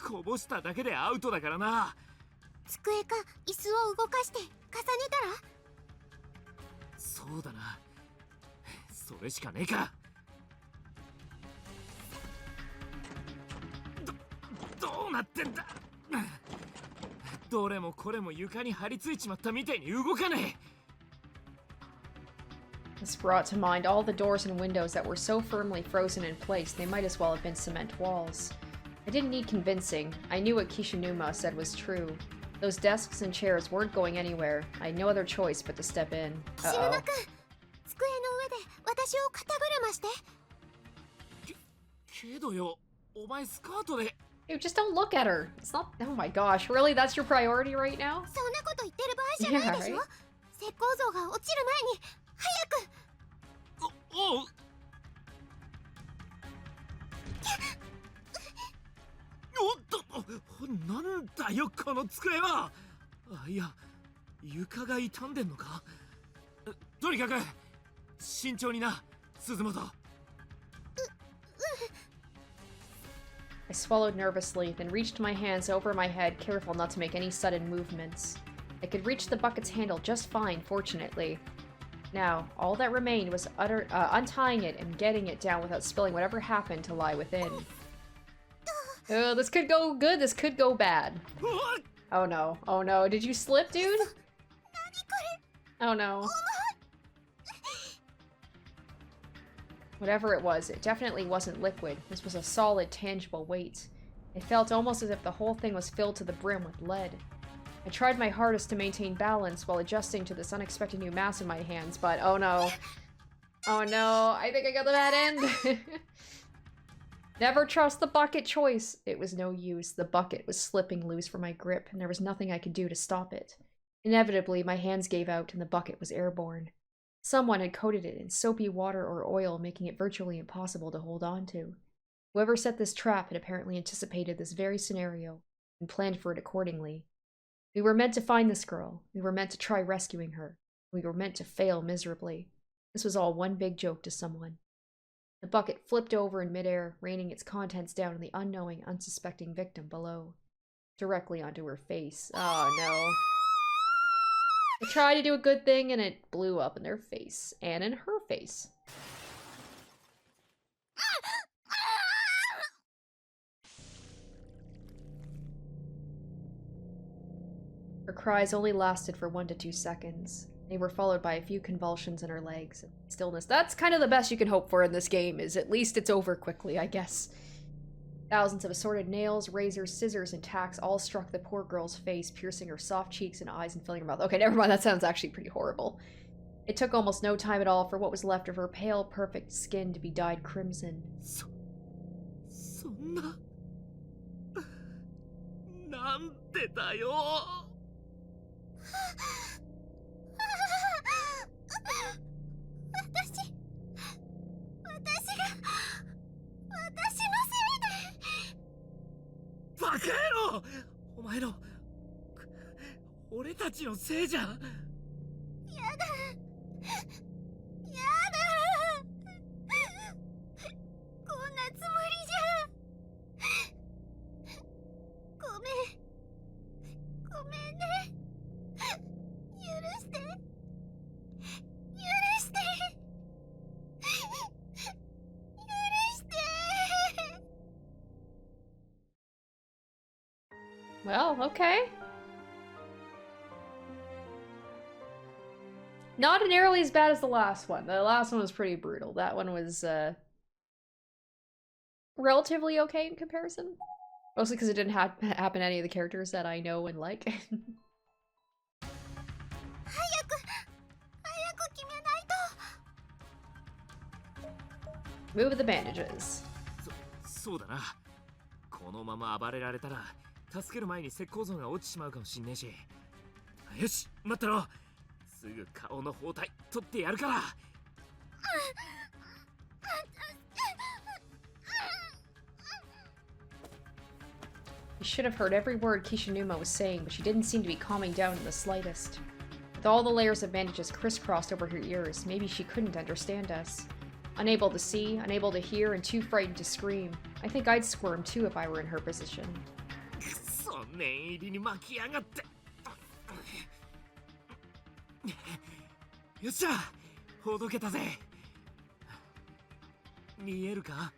こぼしただけでアウトだからな。机か椅子を動かして重ねたら。そうだな、それしかねえか。どうなってんだ。どれもこれも床に張り付いちまったみてえに動かねえ。This brought to mind all the doors and windows that were so firmly frozen in place they might as well have been cement walls. I didn't need convincing. I knew what Kishinuma said was true. Those desks and chairs weren't going anywhere. I had no other choice but to step in. 岸沼くん、机の上で私を肩車して。けどよ、お前スカートで。Dude, just don't look at her. It's not. Oh my gosh, really? That's your priority right now? そんなこと言ってる場合じゃないでしょ。 Yeah, right? 石膏像が落ちる前に早く。おう。おっと、なんだよこの机は。あ、いや、床が傷んでんのか。とにかく慎重にな、鈴本。I swallowed nervously, then reached my hands over my head, careful not to make any sudden movements. I could reach the bucket's handle just fine, fortunately. Now, all that remained was untying it and getting it down without spilling whatever happened to lie within. Oh, this could go good, this could go bad. Oh no, oh no, did you slip, dude? Oh no. Whatever it was, it definitely wasn't liquid. This was a solid, tangible weight. It felt almost as if the whole thing was filled to the brim with lead. I tried my hardest to maintain balance while adjusting to this unexpected new mass in my hands, but oh no. Oh no, I think I got the bad end. Never trust the bucket choice. It was no use. The bucket was slipping loose from my grip, and there was nothing I could do to stop it. Inevitably, my hands gave out and the bucket was airborne. Someone had coated it in soapy water or oil, making it virtually impossible to hold on to. Whoever set this trap had apparently anticipated this very scenario and planned for it accordingly. We were meant to find this girl. We were meant to try rescuing her. We were meant to fail miserably. This was all one big joke to someone. The bucket flipped over in midair, raining its contents down on the unknowing, unsuspecting victim below. Directly onto her face. Oh no. I tried to do a good thing and it blew up in their face. And in her face. Her cries only lasted for 1 to 2 seconds. They were followed by a few convulsions in her legs. Stillness. That's kind of the best you can hope for in this game, is at least it's over quickly, I guess. Thousands of assorted nails, razors, scissors, and tacks all struck the poor girl's face, piercing her soft cheeks and eyes and filling her mouth. Okay, never mind, that sounds actually pretty horrible. It took almost no time at all for what was left of her pale, perfect skin to be dyed crimson. そんな。なんでだよ。バカ野郎！お前の俺たちのせいじゃ。こんなつもりじゃ。ごめんね。許して。Well, okay. Not nearly as bad as the last one. The last one was pretty brutal. That one was relatively okay in comparison. Mostly because it didn't happen to any of the characters that I know and like. Move the bandages. そうだな。このまま暴れられたら助ける前に石膏像が落ちちまうかもしんねえし。よし、待ってろ。すぐ顔の包帯取ってやるから。You should have heard every word Kishinuma was saying, but she didn't seem to be calming down in the slightest. With all the layers of bandages crisscrossed over her ears, maybe she couldn't understand us. Unable to see, unable to hear, and too frightened to scream. I think I'd squirm too if I were in her position. くそ、念入りに巻きやがって。よっしゃ、ほどけたぜ。見えるか？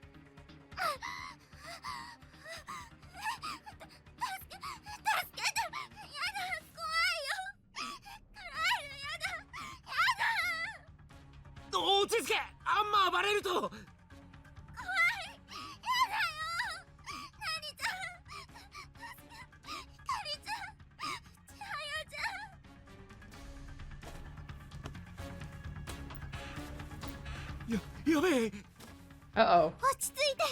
落ち着け！あんま暴れると。怖い！やだよ！何ちゃん！かりちゃん！千早ちゃん！やべえ。Uh-oh. 落ち着いて！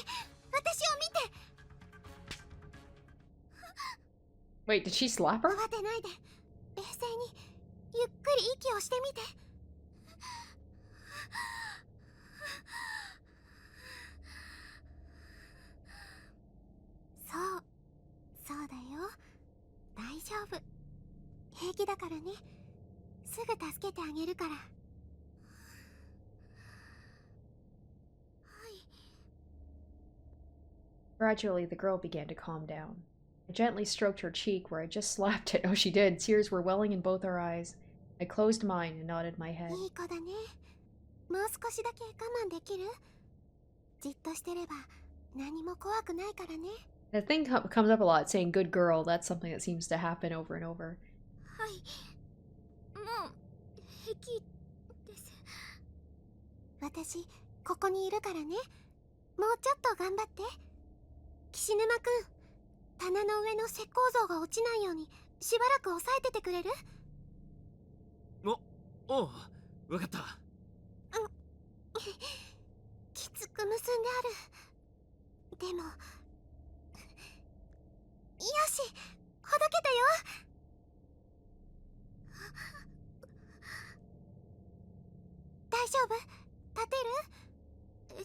私を見て！ Wait, did she slap her? 慌てないで。冷静にゆっくり息をしてみて。そうだよ。大丈夫。平気だからね。すぐ助けてあげるから。はい。 Gradually, the girl began to calm down. I gently stroked her cheek where I just slapped it. Oh, she did. Tears were welling in both our eyes. I closed mine and nodded my head. いい子だね。もう少しだけ我慢できる？じっとしてれば何も怖くないからね。The thing comes up a lot, saying good girl. That's something that seems to happen over and over. はい。もう平気です。私ここにいるからね。もうちょっと頑張って。岸沼くん、棚の上の石膏像が落ちないようにしばらく押さえててくれる？おう、わかった。きつく結んである。でもよし、ほどけたよ。大丈夫？立てる？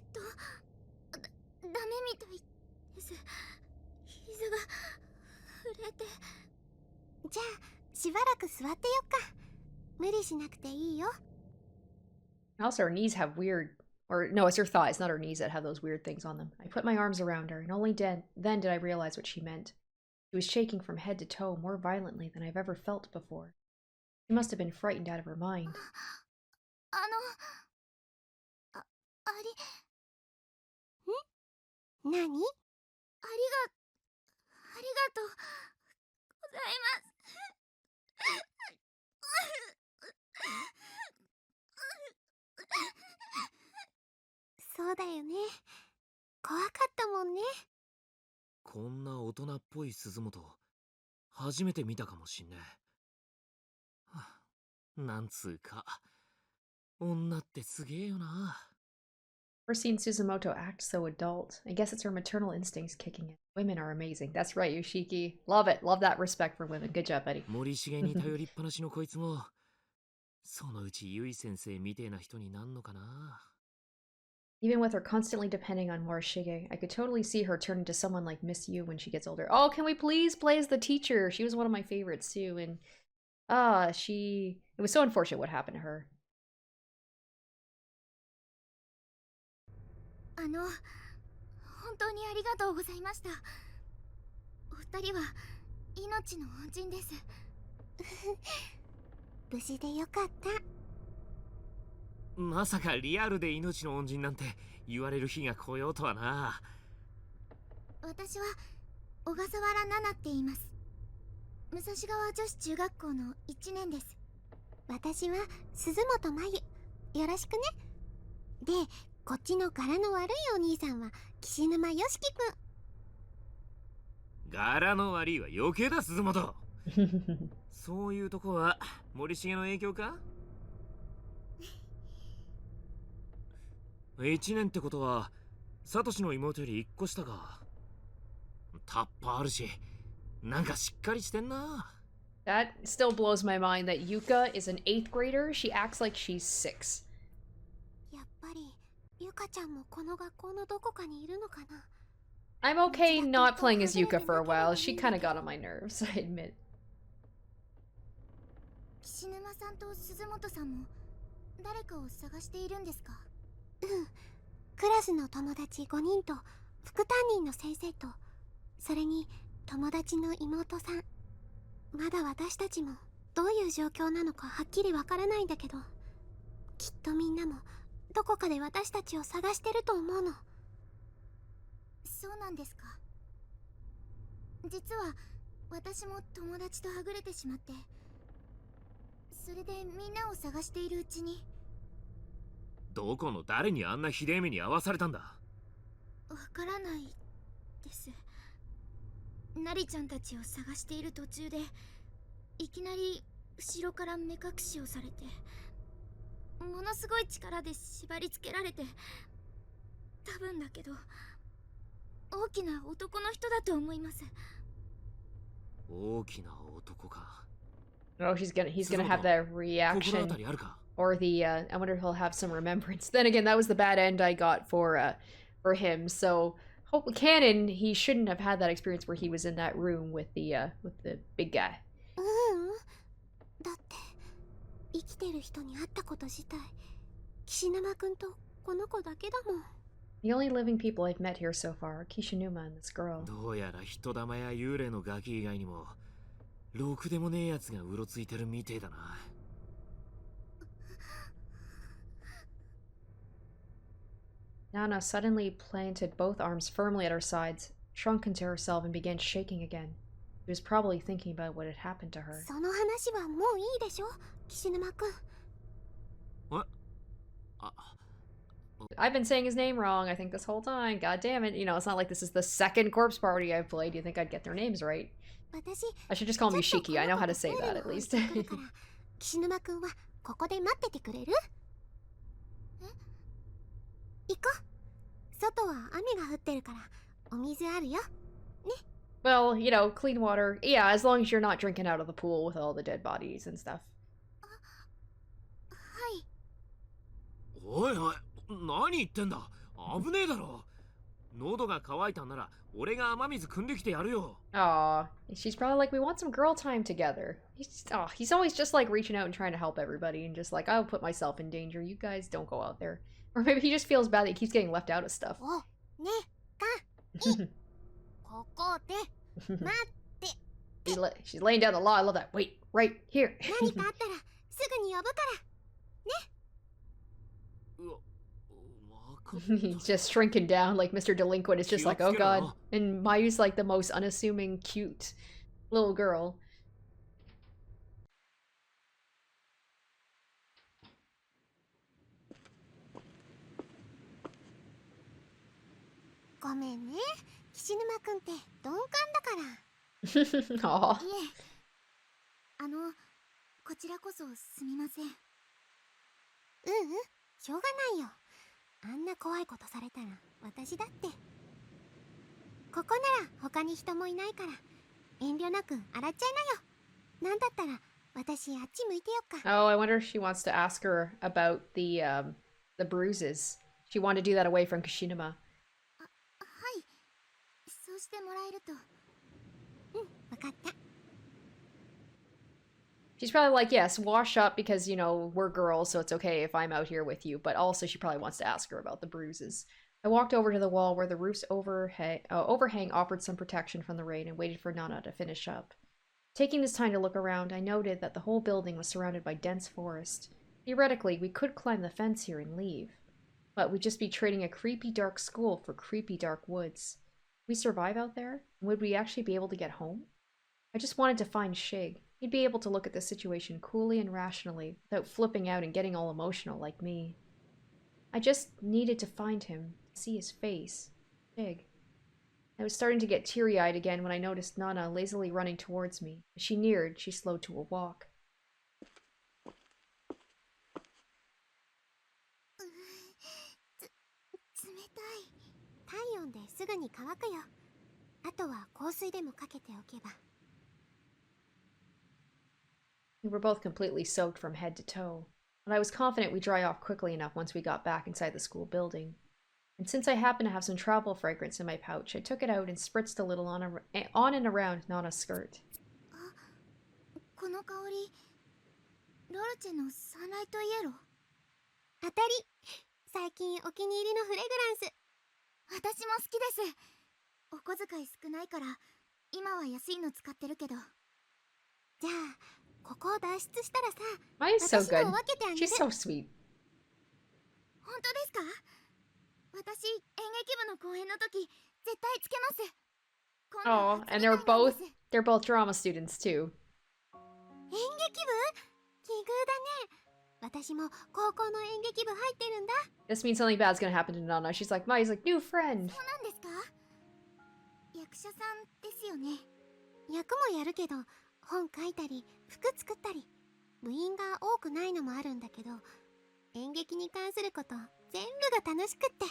ダメみたいです。膝が震えて。じゃあしばらく座ってよっか。無理しなくていいよ。Also, her knees have weird... Or, no, it's her thighs, not her knees that have those weird things on them. I put my arms around her, and only then did I realize what she meant. She was shaking from head to toe more violently than I've ever felt before. She must have been frightened out of her mind. 何？ありがとうございます。そうだよね。怖かったもんね。こんな大人っぽい鈴本、初めて見たかもしんねえ。はあ、なんつうか、女ってすげえよな。We're seeing Suzumoto act so adult. I guess it's her maternal instincts kicking in. Women are amazing. That's right, Yoshiki. Love it. Love that respect for women. Good job, buddy. 森重に頼りっぱなしのこいつもそのうちゆい先生みてえな人になんのかな。 Even with her constantly depending on Morishige, I could totally see her turn into someone like Miss Yu when she gets older. Oh, can we please play as the teacher? She was one of my favorites too, and it was so unfortunate what happened to her. 本当にありがとうございました。お二人は命の恩人です。無事でよかった。まさかリアルで命の恩人なんて言われる日が来ようとはな。私は小笠原奈々って言います。武蔵川女子中学校の1年です。私は鈴本真由。よろしくね。で、こっちの柄の悪いお兄さんは岸沼よしきくん。柄の悪いは余計だ、鈴本。そういうとこは森重の影響か。1年ってことはサトシの妹より1個下か。タッパあるし、なんかしっかりしてんな。That still blows my mind that Yuka is an 8th grader. She acts like she's 6. やっぱりゆかちゃんもこの学校のどこかにいるのかな。I'm okay not playing as Yuka for a while. She kind of got on my nerves, I admit. 岸沼さんと鈴本さんも誰かを探しているんですか？うん。クラスの友達5人と副担任の先生と、それに友達の妹さん。まだ私たちもどういう状況なのかはっきりわからないんだけど、きっとみんなもどこかで私たちを探してると思うの。そうなんですか。実は私も友達とはぐれてしまって、それでみんなを探しているうちに。どこの誰にあんなひでえ目に遭わされたんだ？わからないです。なりちゃんたちを探している途中でいきなり後ろから目隠しをされて、ものすごい力で縛り付けられて、多分だけど大きな男の人だと思います。大きな男か。Oh, he's gonna have that reaction. Or I wonder if he'll have some remembrance. Then again, that was the bad end I got for him. So canon, he shouldn't have had that experience where he was in that room with the big guy. だって生きてる人に会ったこと自体、岸沼くんとこの子だけだもん。The only living people I've met here so far are Kishinuma and this girl. どうやら人玉や幽霊のガキ以外にもろくでもねえやつがうろついてるみてえだな。Nana suddenly planted both arms firmly at her sides, shrunk into herself, and began shaking again. She was probably thinking about what had happened to her. その話はもういいでしょ、岸沼くん。I've been saying his name wrong, I think, this whole time. God damn it. You know, it's not like this is the second corpse party I've played. You think I'd get their names right? I should just call him Yoshiki. I know how to say that, at least. 岸沼くんはここで待っててくれる？行こう。外は雨が降ってるからお水あるよ。ね。Well, you know, clean water. Yeah, as long as you're not drinking out of the pool with all the dead bodies and stuff. はい。おいおい、何言ってんだ。危ねえだろ。喉が渇いたんなら俺が雨水汲んできてやるよ。Aw, she's probably like, we want some girl time together. He's always just like reaching out and trying to help everybody and just like, I'll put myself in danger. You guys don't go out there. Or maybe he just feels bad that he keeps getting left out of stuff. お、ね、か、い。ここで待って。She's laying down the law. I love that. Wait, right here. 何かあったらすぐに呼ぶから。ね。He's just shrinking down like Mr. Delinquent is just like, oh god. And Mayu's like the most unassuming, cute little girl. ごめんね、岸沼くんって鈍感だから。Aw. いえ、こちらこそすみません。しょうがないよ。あんな怖いことされたら私だって。ここなら他に人もいないから遠慮なく洗っちゃいなよ。なんだったら私あっち向いてよっか。 Oh, I wonder if she wants to ask her about the bruises. She wanted to do that away from Kishinuma. はい、そうしてもらえると。うん、わかった。 She's probably like, yes, wash up because, you know, we're girls, so it's okay if I'm out here with you. But also she probably wants to ask her about the bruises. I walked over to the wall where the roof's overhang offered some protection from the rain and waited for Nana to finish up. Taking this time to look around, I noted that the whole building was surrounded by dense forest. Theoretically, we could climb the fence here and leave. But we'd just be trading a creepy dark school for creepy dark woods. Would we survive out there? And would we actually be able to get home? I just wanted to find Shig. He'd be able to look at the situation coolly and rationally, without flipping out and getting all emotional like me. I just needed to find him, see his face. Shig. I was starting to get teary-eyed again when I noticed Nana lazily running towards me. As she neared, she slowed to a walk. 冷たい。体温ですぐに乾くよ。あとは香水でもかけておけば。 We were both completely soaked from head to toe, but I was confident we'd dry off quickly enough once we got back inside the school building. And since I happened to have some travel fragrance in my pouch, I took it out and spritzed a little on and around Nana's skirt. この香り、ロルチェのサンライトイエロー。当たり。最近お気に入りのフレグランス。私も好きです。お小遣い少ないから今は安いの使ってるけど。じゃあここを脱出したらさ、 Maya's so 私 good. も分けてあげる。 She's so sweet. 本当ですか？私演劇部の公演の時絶対つけます。 Oh, and they're both drama students too. 演劇部？奇遇だね。私も高校の演劇部入ってるんだ。 This means something bad's gonna happen to Nana. She's like, Maya's like, new friend. そうなんですか？役者さんですよね。役もやるけど、本書いたり服作ったり、部員が多くないのもあるんだけど、演劇に関すること全部が楽しくって。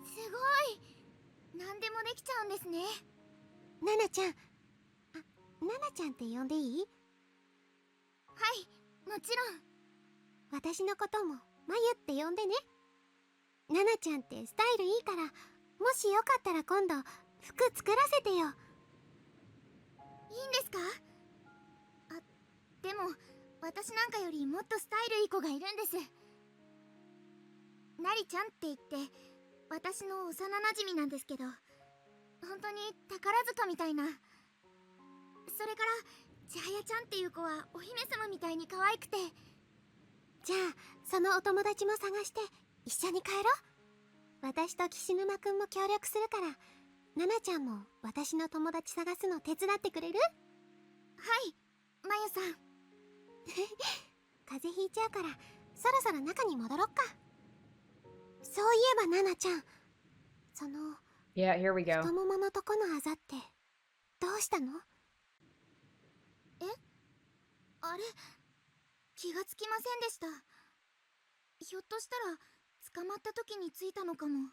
すごい。何でもできちゃうんですね。ナナちゃん、ナナちゃんって呼んでいい？はい、もちろん。私のこともマユって呼んでね。ナナちゃんってスタイルいいから、もしよかったら今度服作らせてよ。いいんですか？でも私なんかよりもっとスタイルいい子がいるんです。なりちゃんって言って私の幼なじみなんですけど、本当に宝塚みたいな。それから千早ちゃんっていう子はお姫様みたいに可愛くて。じゃあそのお友達も探して一緒に帰ろう。私と岸沼くんも協力するから、ナナちゃんも私の友達探すの手伝ってくれる？はい、まゆさん。風邪ひいちゃうからそろそろ中に戻ろっか。そういえばナナちゃん、その Yeah, here we go. 太もものとこのあざってどうしたの？え？あれ、気がつきませんでした。ひょっとしたら捕まった時についたのかも。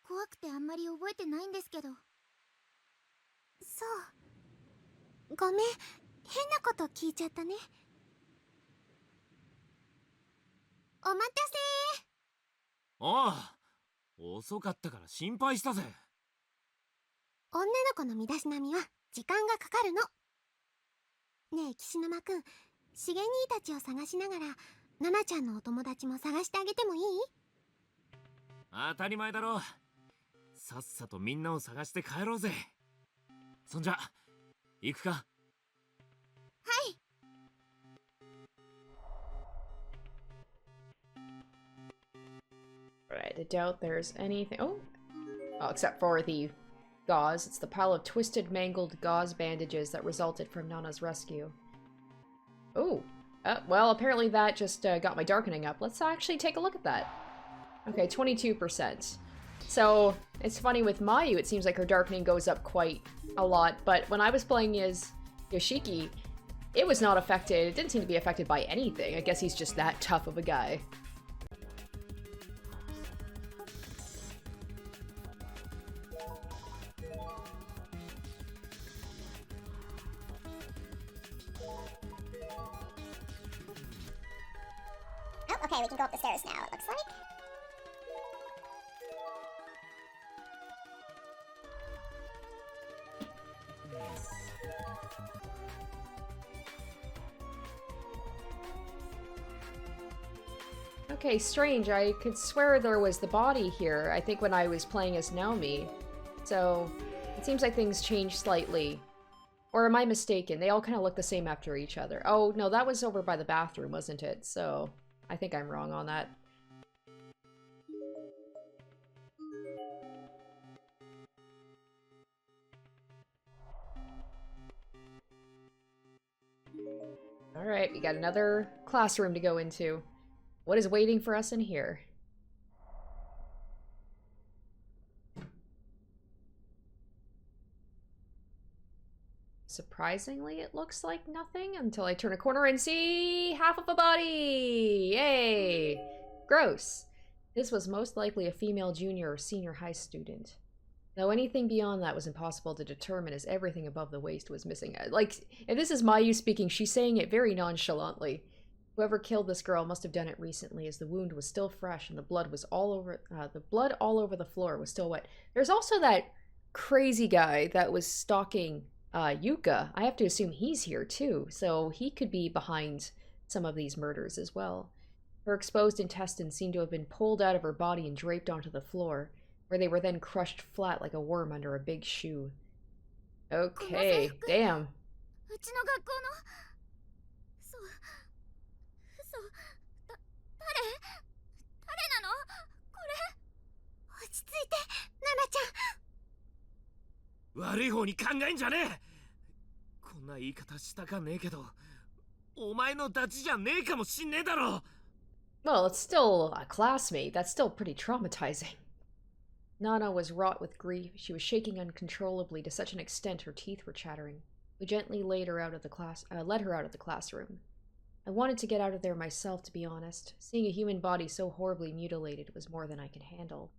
怖くてあんまり覚えてないんですけど。そう、ごめん、変なこと聞いちゃったね。お待たせ。ああ、遅かったから心配したぜ。女の子の身だしなみは時間がかかるの。ねえ岸沼くん、しげ兄たちを探しながらナナちゃんのお友達も探してあげてもいい？当たり前だろ。さっさとみんなを探して帰ろうぜ。そんじゃ行くか。はい。 Right, I doubt there's anything. Oh, except for the gauze. It's the pile of twisted, mangled gauze bandages that resulted from Nana's rescue. Oh, well, apparently that just got my darkening up. Let's actually take a look at that. Okay, 22%. So, it's funny with Mayu, it seems like her darkening goes up quite a lot, but when I was playing as Yoshiki, it was not affected. It didn't seem to be affected by anything. I guess he's just that tough of a guy. we can go up the stairs now, it looks like. Okay, strange. I could swear there was the body here, I think when I was playing as Naomi. So, it seems like things changed slightly. Or am I mistaken? They all kind of look the same after each other. Oh, no, that was over by the bathroom, wasn't it? So, I think I'm wrong on that. Alright, we got another classroom to go into. What is waiting for us in here? Surprisingly, it looks like nothing until I turn a corner and see half of a body! Yay! Gross. This was most likely a female junior or senior high student. Though anything beyond that was impossible to determine as everything above the waist was missing. Like, if this is Mayu speaking, she's saying it very nonchalantly. Whoever killed this girl must have done it recently, as the wound was still fresh and the blood was all over the floor was still wet. There's also that crazy guy that was stalking Yuka. I have to assume he's here too, so he could be behind some of these murders as well. Her exposed intestines seemed to have been pulled out of her body and draped onto the floor, where they were then crushed flat like a worm under a big shoe. Okay, damn. Well, it's still a classmate. That's still pretty traumatizing. Nana was wrought with grief. She was shaking uncontrollably to such an extent her teeth were chattering. We gently led her out of the classroom. I wanted to get out of there myself, to be honest. Seeing a human body so horribly mutilated was more than I could handle.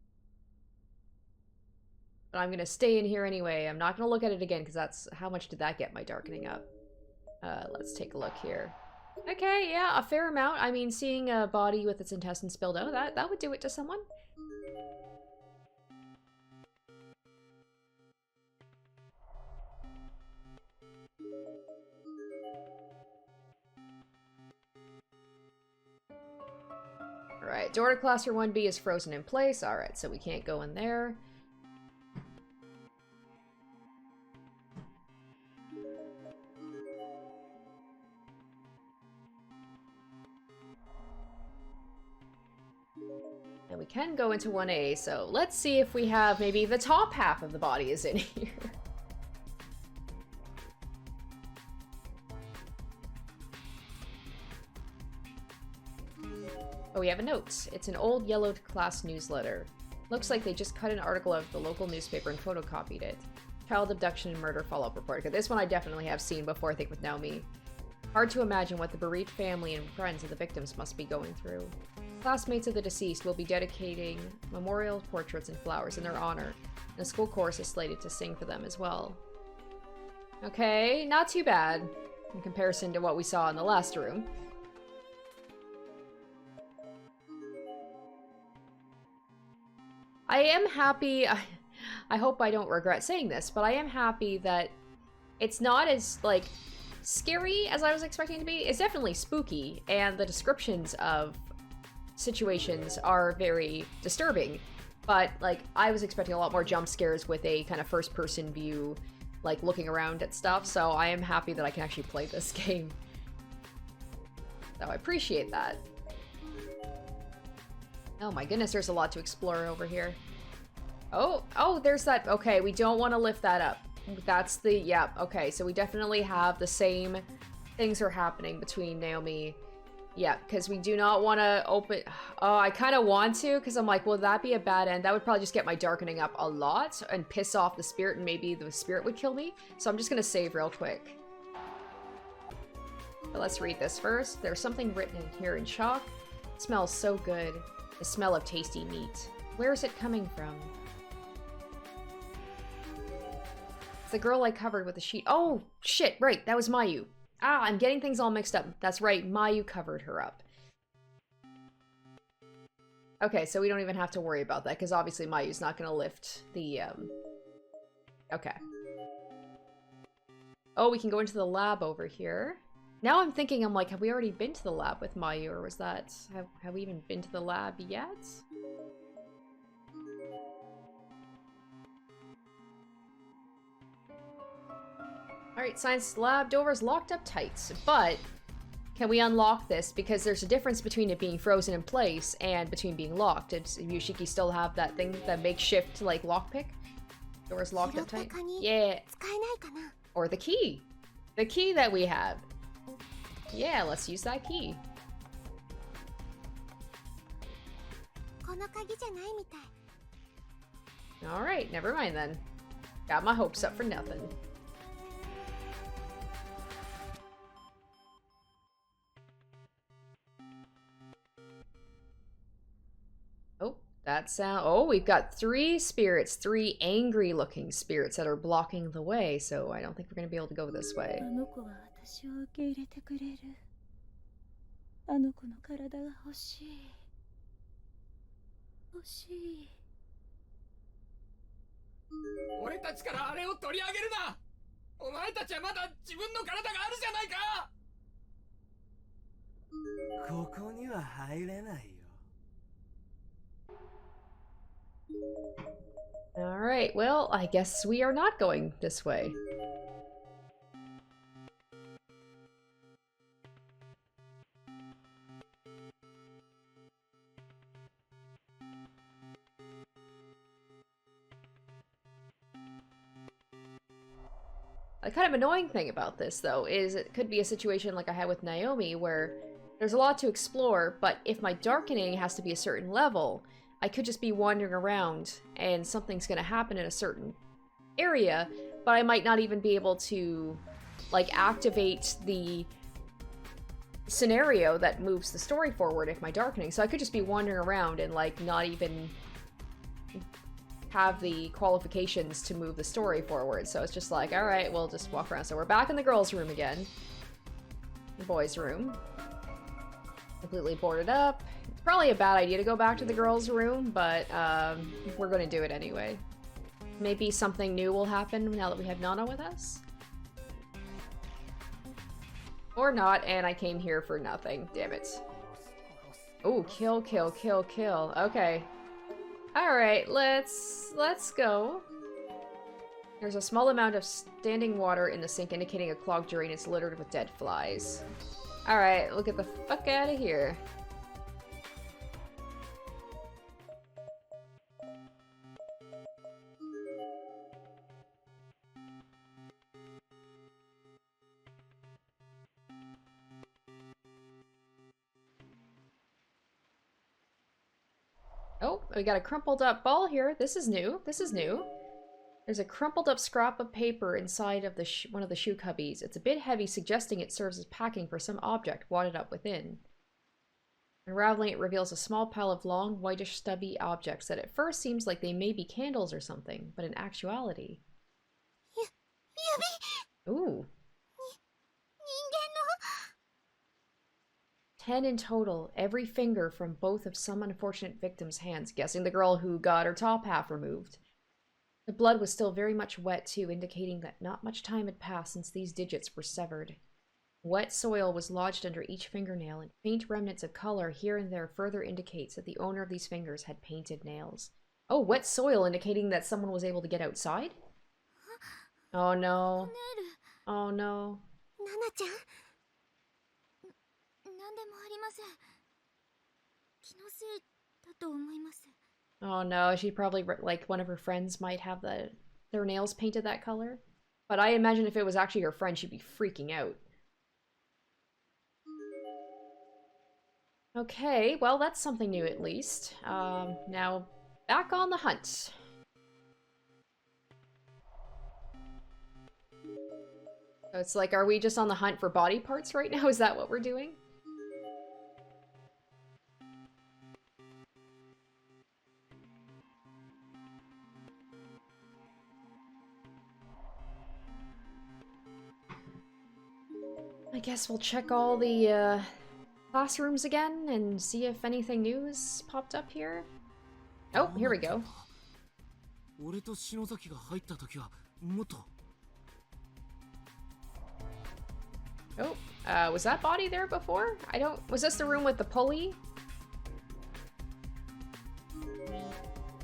But I'm gonna stay in here anyway. I'm not gonna look at it again, because that's... How much did that get my darkening up? Let's take a look here. Okay, yeah, a fair amount. I mean, seeing a body with its intestines spilled out, that would do it to someone. Alright, door to classroom 1B is frozen in place. Alright, so we can't go in there. And we can go into 1A, so let's see if we have maybe the top half of the body is in here. Oh, we have a note. It's an old yellowed class newsletter. Looks like they just cut an article out of the local newspaper and photocopied it. Child abduction and murder follow-up report. Okay, this one I definitely have seen before, I think, with Naomi. Hard to imagine what the bereaved family and friends of the victims must be going through. Classmates of the deceased will be dedicating memorial portraits and flowers in their honor, and a school chorus is slated to sing for them as well. Okay, not too bad in comparison to what we saw in the last room. I am happy, I hope I don't regret saying this, but I am happy that it's not as, like, scary as I was expecting it to be. It's definitely spooky, and the descriptions of situations are very disturbing, but, like, I was expecting a lot more jump scares with a kind of first-person view, like, looking around at stuff, so I am happy that I can actually play this game. So I appreciate that. Oh my goodness, there's a lot to explore over here. Oh, there's that. Okay, we don't want to lift that up. That's the, yeah, okay, so we definitely have the same things are happening between Naomi. Yeah, because we do not want to open, oh, I kind of want to, because I'm like, will that be a bad end? That would probably just get my darkening up a lot and piss off the spirit, and maybe the spirit would kill me. So I'm just going to save real quick. But let's read this first. There's something written in here in chalk. It smells so good. The smell of tasty meat. Where is it coming from? It's the girl I covered with the sheet. Oh, shit, right, that was Mayu. Ah, I'm getting things all mixed up. That's right, Mayu covered her up. Okay, so we don't even have to worry about that, because obviously Mayu's not going to lift the, Okay. Oh, we can go into the lab over here. Now I'm thinking, I'm like, have we already been to the lab with Mayu, or was that... Have we even been to the lab yet? Alright, science lab door's locked up tight, but can we unlock this? Because there's a difference between it being frozen in place and between being locked. Does Yoshiki still have that thing, that makeshift, like, lockpick? Door's locked up tight? Yeah. Or the key. The key that we have. Yeah, let's use that key. Alright, never mind then. Got my hopes up for nothing. Oh, that sound. Oh, we've got 3 spirits, 3 angry looking spirits that are blocking the way, so I don't think we're gonna be able to go this way. 俺たちからあれを取り上げるな。お前たちはまだ自分の体があるじゃないか。ここには入れないよ。 Alright, well, I guess we are not going this way. The kind of annoying thing about this, though, is it could be a situation like I had with Naomi, where there's a lot to explore, but if my darkening has to be a certain level, I could just be wandering around and something's gonna happen in a certain area, but I might not even be able to, like, activate the scenario that moves the story forward if my darkening. So I could just be wandering around and, like, not even have the qualifications to move the story forward. So it's just like, alright, we'll just walk around. So we're back in the girls' room again. The boys' room. Completely boarded up. It's probably a bad idea to go back to the girls' room, but we're gonna do it anyway. Maybe something new will happen now that we have Nana with us? Or not, and I came here for nothing. Damn it. Oh, kill, kill, kill, kill. Okay. Alright, let's go. There's a small amount of standing water in the sink indicating a clogged drain is littered with dead flies. Alright, look at the fuck out of here. Oh, we got a crumpled up ball here. This is new. This is new. There's a crumpled up scrap of paper inside of the one of the shoe cubbies. It's a bit heavy, suggesting it serves as packing for some object wadded up within. Unraveling it reveals a small pile of long, whitish, stubby objects that at first seems like they may be candles or something, but in actuality... Ooh. 10 in total, every finger from both of some unfortunate victim's hands, guessing the girl who got her top half removed. The blood was still very much wet too, indicating that not much time had passed since these digits were severed. Wet soil was lodged under each fingernail, and faint remnants of color here and there further indicates that the owner of these fingers had painted nails. Oh, wet soil indicating that someone was able to get outside? Oh no. Oh no. 何でもありません。気のせいだと思います。 Oh no, she probably, like, one of her friends might have their nails painted that color. But I imagine if it was actually her friend, she'd be freaking out. Okay, well, that's something new at least. Now, back on the hunt. So it's like, are we just on the hunt for body parts right now? Is that what we're doing? I guess we'll check all the classrooms again and see if anything new has popped up here. Oh, here we go. 俺と篠崎が入った時はもっと Oh, was that body there before? Was this the room with the pulley?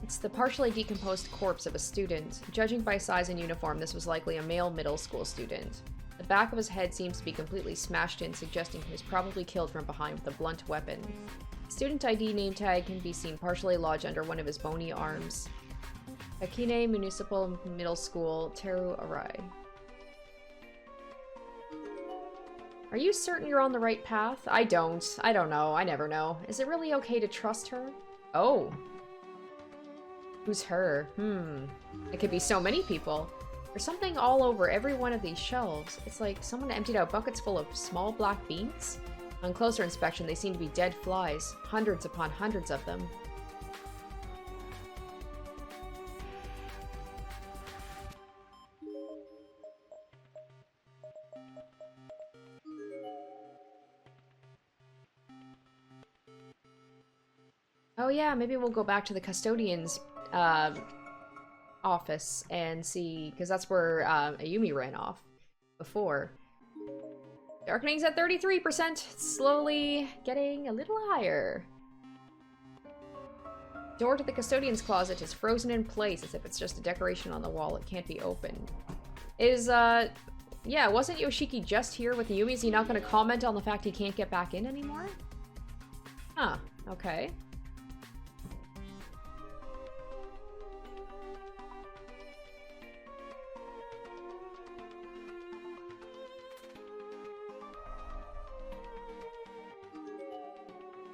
It's the partially decomposed corpse of a student. Judging by size and uniform, this was likely a male middle school student. The back of his head seems to be completely smashed in, suggesting he was probably killed from behind with a blunt weapon. Student ID name tag can be seen partially lodged under one of his bony arms. Akine Municipal Middle School, Teru Arai. Are you certain you're on the right path? I don't know. I never know. Is it really okay to trust her? Oh. Who's her? It could be so many people. There's something all over every one of these shelves. It's like someone emptied out buckets full of small black beans. On closer inspection, they seem to be dead flies. Hundreds upon hundreds of them. Oh yeah, maybe we'll go back to the custodian's office and see, because that's where Ayumi ran off before. Darkening's at 33%, slowly getting a little higher. Door to the custodian's closet is frozen in place as if it's just a decoration on the wall. It can't be opened. Yeah, wasn't Yoshiki just here with Ayumi? Is he not going to comment on the fact he can't get back in anymore? Huh, okay.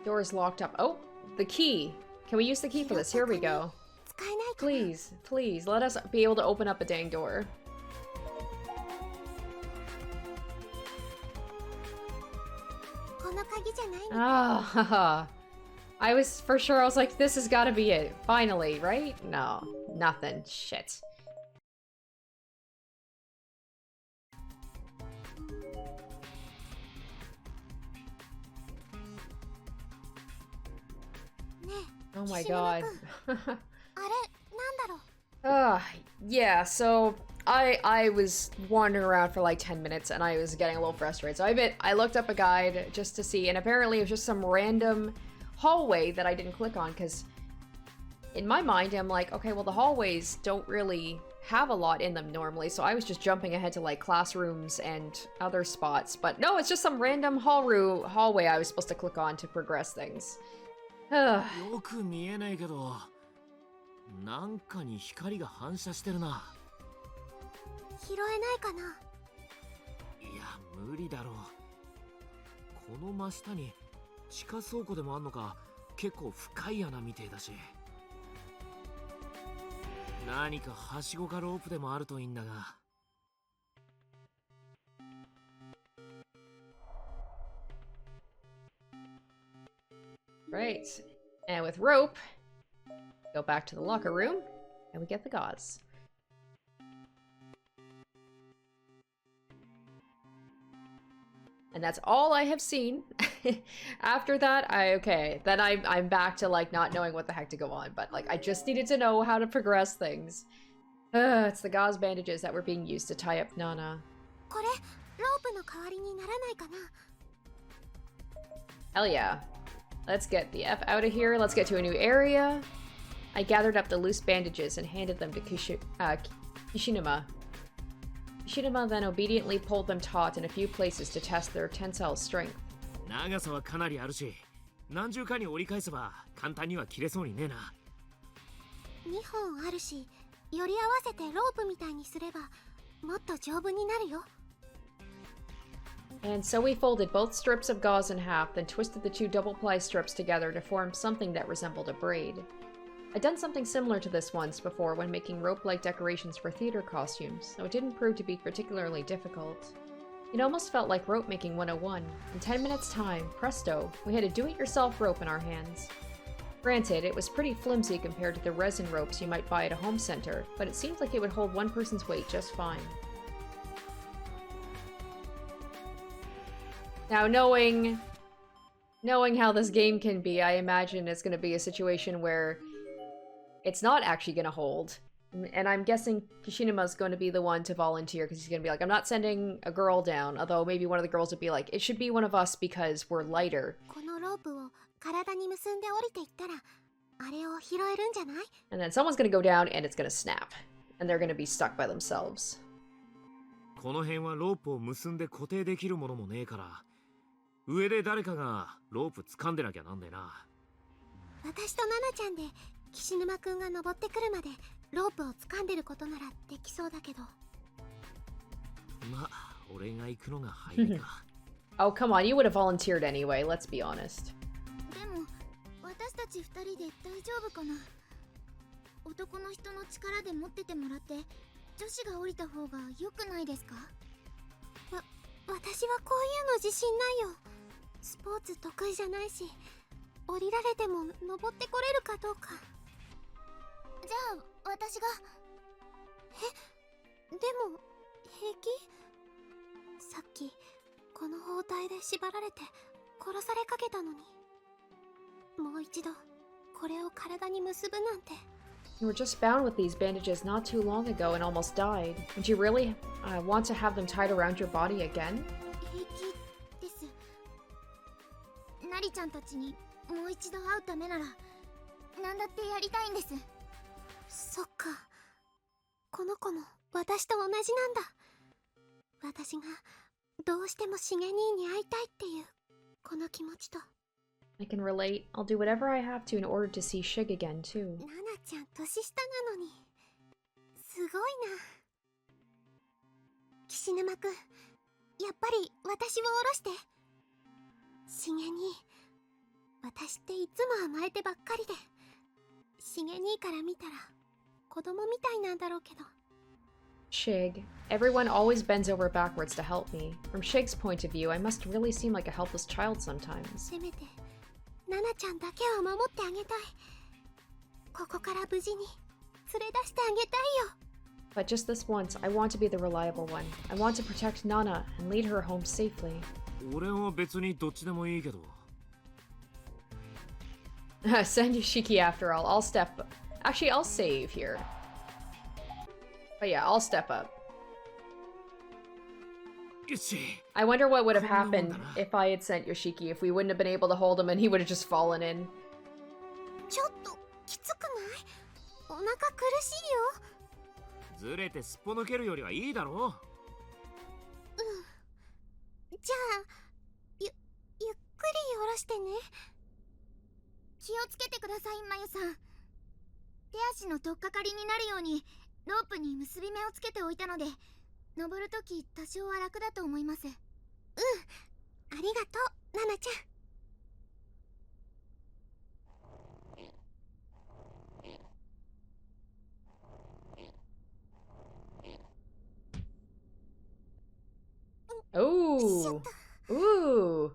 Door is locked up. Oh, the key. Can we use the key for this? Here we go. Please, please, let us be able to open up a dang door. Ah, I was for sure. I was like, this has got to be it. Finally, right? No, nothing. Shit. Oh my god. Yeah, so I was wandering around for like 10 minutes and I was getting a little frustrated. So I looked up a guide just to see, and apparently it was just some random hallway that I didn't click on, because in my mind I'm like, okay, well the hallways don't really have a lot in them normally, so I was just jumping ahead to like classrooms and other spots. But no, it's just some random hallway I was supposed to click on to progress things. よく見えないけど、なんかに光が反射してるな。拾えないかな。いや、無理だろう。この真下に地下倉庫でもあんのか、結構深い穴みてえだし。何かはしごかロープでもあるといいんだが。Right, and with rope, go back to the locker room, and we get the gauze. And that's all I have seen. After that, then I'm back to like not knowing what the heck to go on, but like I just needed to know how to progress things. It's the gauze bandages that were being used to tie up Nana. Hell yeah. Let's get the F out of here. Let's get to a new area. I gathered up the loose bandages and handed them to Kishinuma. Kishinuma then obediently pulled them taut in a few places to test their tensile strength. 長さはかなりあるし、何重かに折り返せば簡単には切れそうにねえな。2本あるし、より合わせてロープみたいにすればもっと丈夫になるよ。 And so we folded both strips of gauze in half, then twisted the two double-ply strips together to form something that resembled a braid. I'd done something similar to this once before when making rope-like decorations for theater costumes, though it didn't prove to be particularly difficult. It almost felt like rope making 101. In 10 minutes' time, presto, we had a do-it-yourself rope in our hands. Granted, it was pretty flimsy compared to the resin ropes you might buy at a home center, but it seemed like it would hold one person's weight just fine. Now, knowing Knowing how this game can be, I imagine it's gonna be a situation where it's not actually gonna hold. And I'm guessing Kishinima's going to be the one to volunteer because he's going to be like, I'm not sending a girl down. Although maybe one of the girls would be like, it should be one of us because we're lighter. And then someone's going to go down and it's going to snap. And they're going to be stuck by themselves. この辺はロープを結んで固定できるものもねえから、上で誰かがロープ掴んでなきゃなんでな。私とナナちゃんで岸沼くんが登ってくるまでロープを掴んでることならできそうだけど。まあ、俺が行くのが早いか。Oh, come on, you would have volunteered anyway, let's be honest. でも、私たち二人で大丈夫かな。男の人の力で持っててもらって、女子が降りた方が良くないですか？私はこういうの自信ないよ。スポーツ得意じゃないし、降りられても登ってこれるかどうか。じゃあ、私が。でも、平気？さっき、この包帯で縛られて殺されかけたのに。もう一度、これを体に結ぶなんて。You were just bound with these bandages not too long ago and almost died. Would you really want to have them tied around your body again? 平気です。ナリちゃんたちにもう一度会うためなら、なんだってやりたいんです。そっか。この子も私と同じなんだ。私がどうしてもシゲ兄に会いたいっていうこの気持ちと。I can relate. I'll do whatever I have to in order to see Shig again, too. ナナちゃん年下なのに。すごいな。岸沼くん、やっぱり私を下ろして。シゲ兄、私っていつも甘えてばっかりで。シゲ兄から見たら子供みたいなんだろうけど。Shig. Everyone always bends over backwards to help me. From Shig's point of view, I must really seem like a helpless child sometimes. せめて、ナナちゃんだけを守ってあげたい。ここから無事に連れ出してあげたいよ。But just this once, I want to be the reliable one. I want to protect Nana and lead her home safely. 俺は別にどっちでもいいけど。Send Yoshiki after all. I'll step... Actually, I'll save here. But yeah, I'll step up. よし。 I wonder what would have happened if I had sent Yoshiki, if we wouldn't have been able to hold him and he would have just fallen in. ちょっときつくない？お腹苦しいよ。ずれてすっぽ抜けるよりはいいだろう。じゃあ、ゆっくり下ろしてね。気をつけてください、まゆさん。手足の取っかかりになるようにロープに結び目をつけておいたので、登るとき多少は楽だと思います。うん、ありがとう、ナナちゃん。Ooh. Ooh.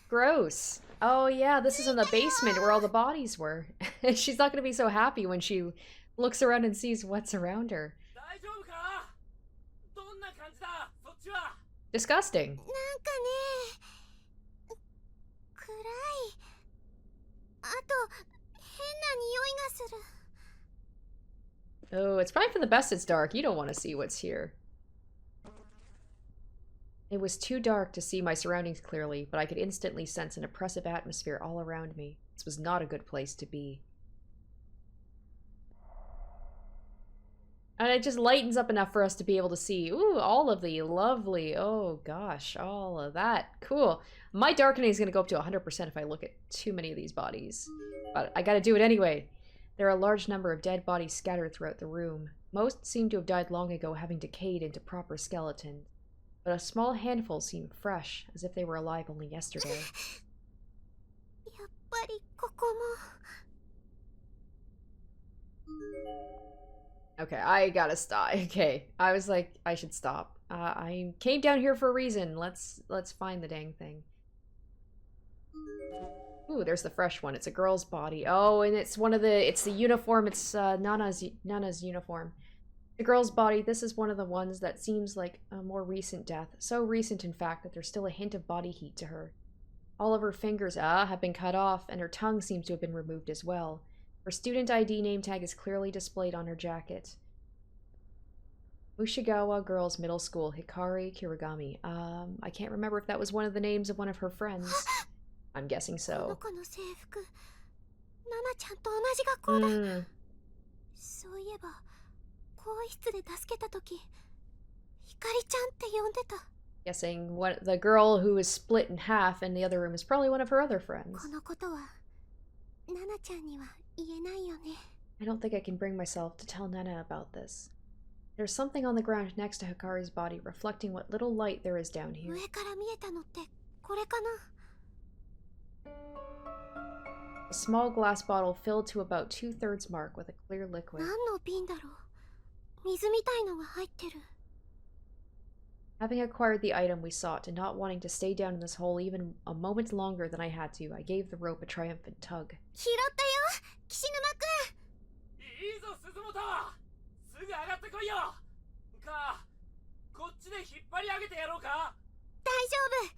Gross. Oh yeah, this is in the basement where all the bodies were. She's not gonna be so happy when she looks around and sees what's around her. Disgusting. なんかね、暗い。あと、変な匂いがする。 Oh, it's probably for the best it's dark. You don't want to see what's here. It was too dark to see my surroundings clearly, but I could instantly sense an oppressive atmosphere all around me. This was not a good place to be. And it just lightens up enough for us to be able to see, ooh, all of the lovely, oh gosh, all of that. Cool. My darkening is going to go up to 100% if I look at too many of these bodies. But I gotta do it anyway. There are a large number of dead bodies scattered throughout the room. Most seem to have died long ago, having decayed into proper skeletons. But a small handful seem fresh, as if they were alive only yesterday. やっぱりここも。 Okay, I gotta stop. Okay, I was like, I should stop. I came down here for a reason. Let's find the dang thing. Ooh, there's the fresh one. It's a girl's body. Oh, and it's one of the, it's the uniform. It's Nana's uniform. The girl's body. This is one of the ones that seems like a more recent death. So recent, in fact, that there's still a hint of body heat to her. All of her fingers, have been cut off, and her tongue seems to have been removed as well. Her student ID name tag is clearly displayed on her jacket. Mushigawa Girls Middle School, Hikari Kirigami. I can't remember if that was one of the names of one of her friends. I'm guessing so. ナナちゃんと同じ学校だ。そういえば、更衣室で助けたとき、ひかりちゃんって呼んでた。Guessing what the girl who was split in half in the other room is probably one of her other friends. このことは、ナナちゃんには言えないよね。I don't think I can bring myself to tell Nana about this. There's something on the ground next to Hikari's body, reflecting what little light there is down here. 上から見えたのってこれかな。A small glass bottle filled to about 2/3 mark with a clear liquid. 何の瓶だろう。水みたいのが入ってる。Having acquired the item we sought and not wanting to stay down in this hole even a moment longer than I had to, I gave the rope a triumphant tug. 拾ったよ、岸沼くん。いいぞ鈴本、すぐ上がってこいよ。か、こっちで引っ張り上げてやろうか。大丈夫、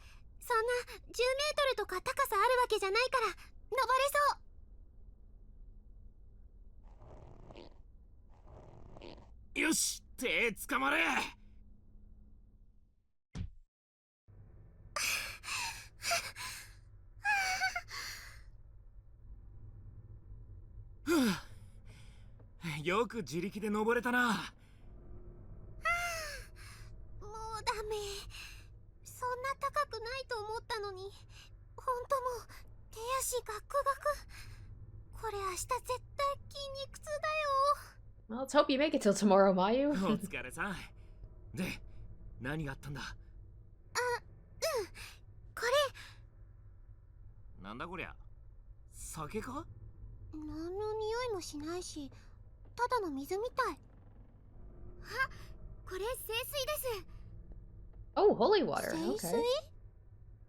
そんな10メートルとか高さあるわけじゃないから登れそう。よし、手つかまれ。よく自力で登れたな。もうダメ、そんな高くないと思ったのに、ほんともう手足ガクガク。これ明日絶対筋肉痛だよ。 Well, let's hope you make it till tomorrow, Mayu. お疲れさん。で、何があったんだ。こなんだこりゃ、酒か。れ何の匂いもしないし、ただの水みたい。あ、これ聖水です。 Oh, holy water. 聖 Okay. 水？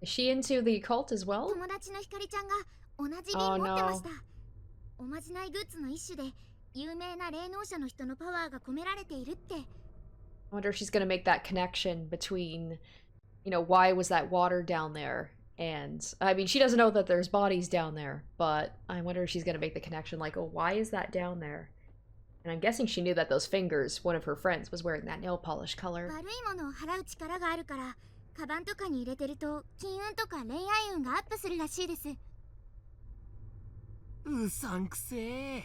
Is she into the cult as well? 友達のひかりちゃんが同じ瓶持ってました。おまじないグッズの一種で有名な霊能者の人のパワーが込められているって。 I wonder if she's gonna make that connection between, you know, why was that water down there? And, I mean, she doesn't know that there's bodies down there, but I wonder if she's gonna make the connection like, oh, why is that down there? And I'm guessing she knew that those fingers, one of her friends, was wearing that nail polish color. 悪いものを払う力があるから、カバンとかに入れてると金運とか恋愛運がアップするらしいです。うさんくせえ。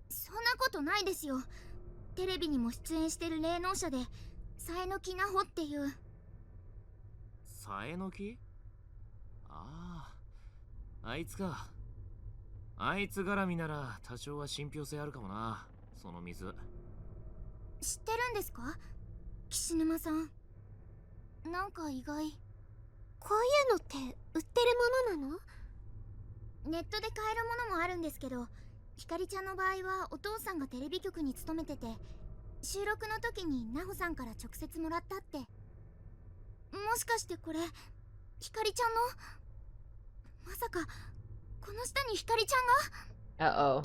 そんなことないですよ。テレビにも出演してる霊能者で、さえのきなほっていう。さえのき？ああ、あいつか。あいつ絡みなら多少は信憑性あるかもな、その水。知ってるんですか、岸沼さん。なんか意外。こういうのって売ってるものなの？ネットで買えるものもあるんですけど、ひかりちゃんの場合はお父さんがテレビ局に勤めてて、収録の時にナホさんから直接もらったって。もしかしてこれひかりちゃんの？まさかこの下にひかりちゃんが？ Uh-oh.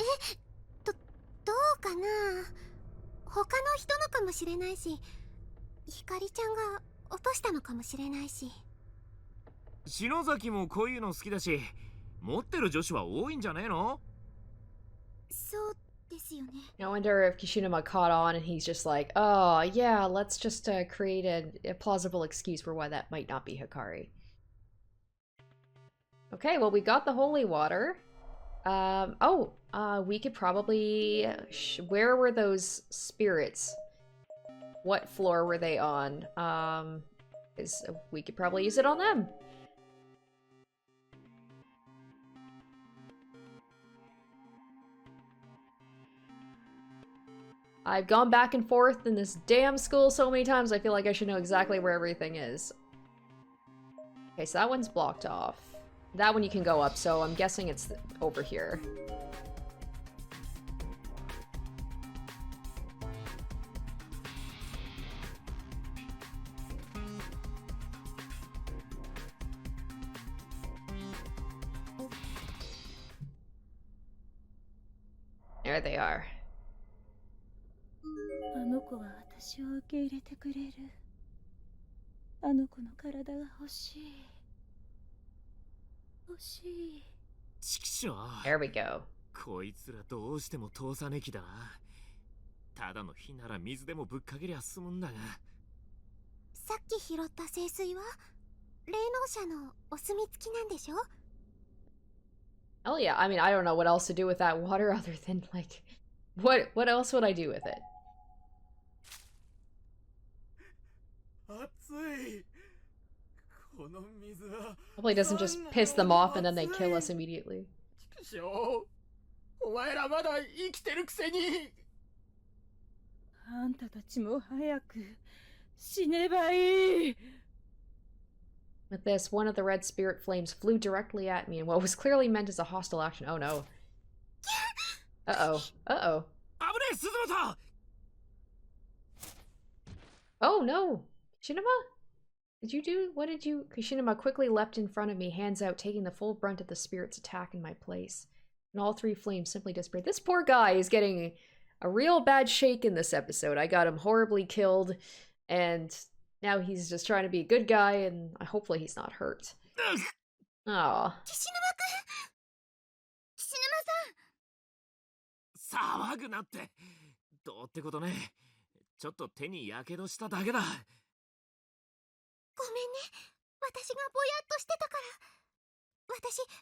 どうかな。他の人のかもしれないし、ひかりちゃんが落としたのかもしれないし。篠崎もこういうの好きだし、持ってる女子は多いんじゃねえの？そうですよね。I wonder if Kishinuma caught on and he's just like, oh, yeah, let's just create a plausible excuse for why that might not be Hikari. Okay, well, we got the holy water. We could probably... where were those spirits? What floor were they on? We could probably use it on them. I've gone back and forth in this damn school so many times, I feel like I should know exactly where everything is. Okay, so that one's blocked off. That one you can go up, so I'm guessing it's over here. There they are. あの子は私を受け入れてくれる。あの子の体が欲しい。欲しい。ちくしょう。 There we go. こいつらどうしても通さねきだな。ただの火なら水でもぶっかけりゃ済むんだが。さっき拾った聖水は霊能者のお墨付きなんでしょ？ Oh yeah, I mean, I don't know what else to do with that water other than, like, what else would I do with it? 熱い。この水は Hopefully it doesn't just piss them off and then they kill us immediately. ちくしょう。お前らまだ生きてるくせに。あんたたちも早く死ねばいい。 With this, one of the red spirit flames flew directly at me in what was clearly meant as a hostile action. Oh no. Uh-oh. Uh-oh. 危ねえ、鈴本。 Oh no! Kishinama? What did you? Kishinama quickly leapt in front of me, hands out, taking the full brunt of the spirit's attack in my place. And all three flames simply disappeared. This poor guy is getting a real bad shake in this episode. I got him horribly killed, and now he's just trying to be a good guy, and hopefully he's not hurt. Aw. 騒ぐなって。どうってことね。ちょっと手にやけどしただけだ。ごめんね。私がぼやっとしてたから。私、絆創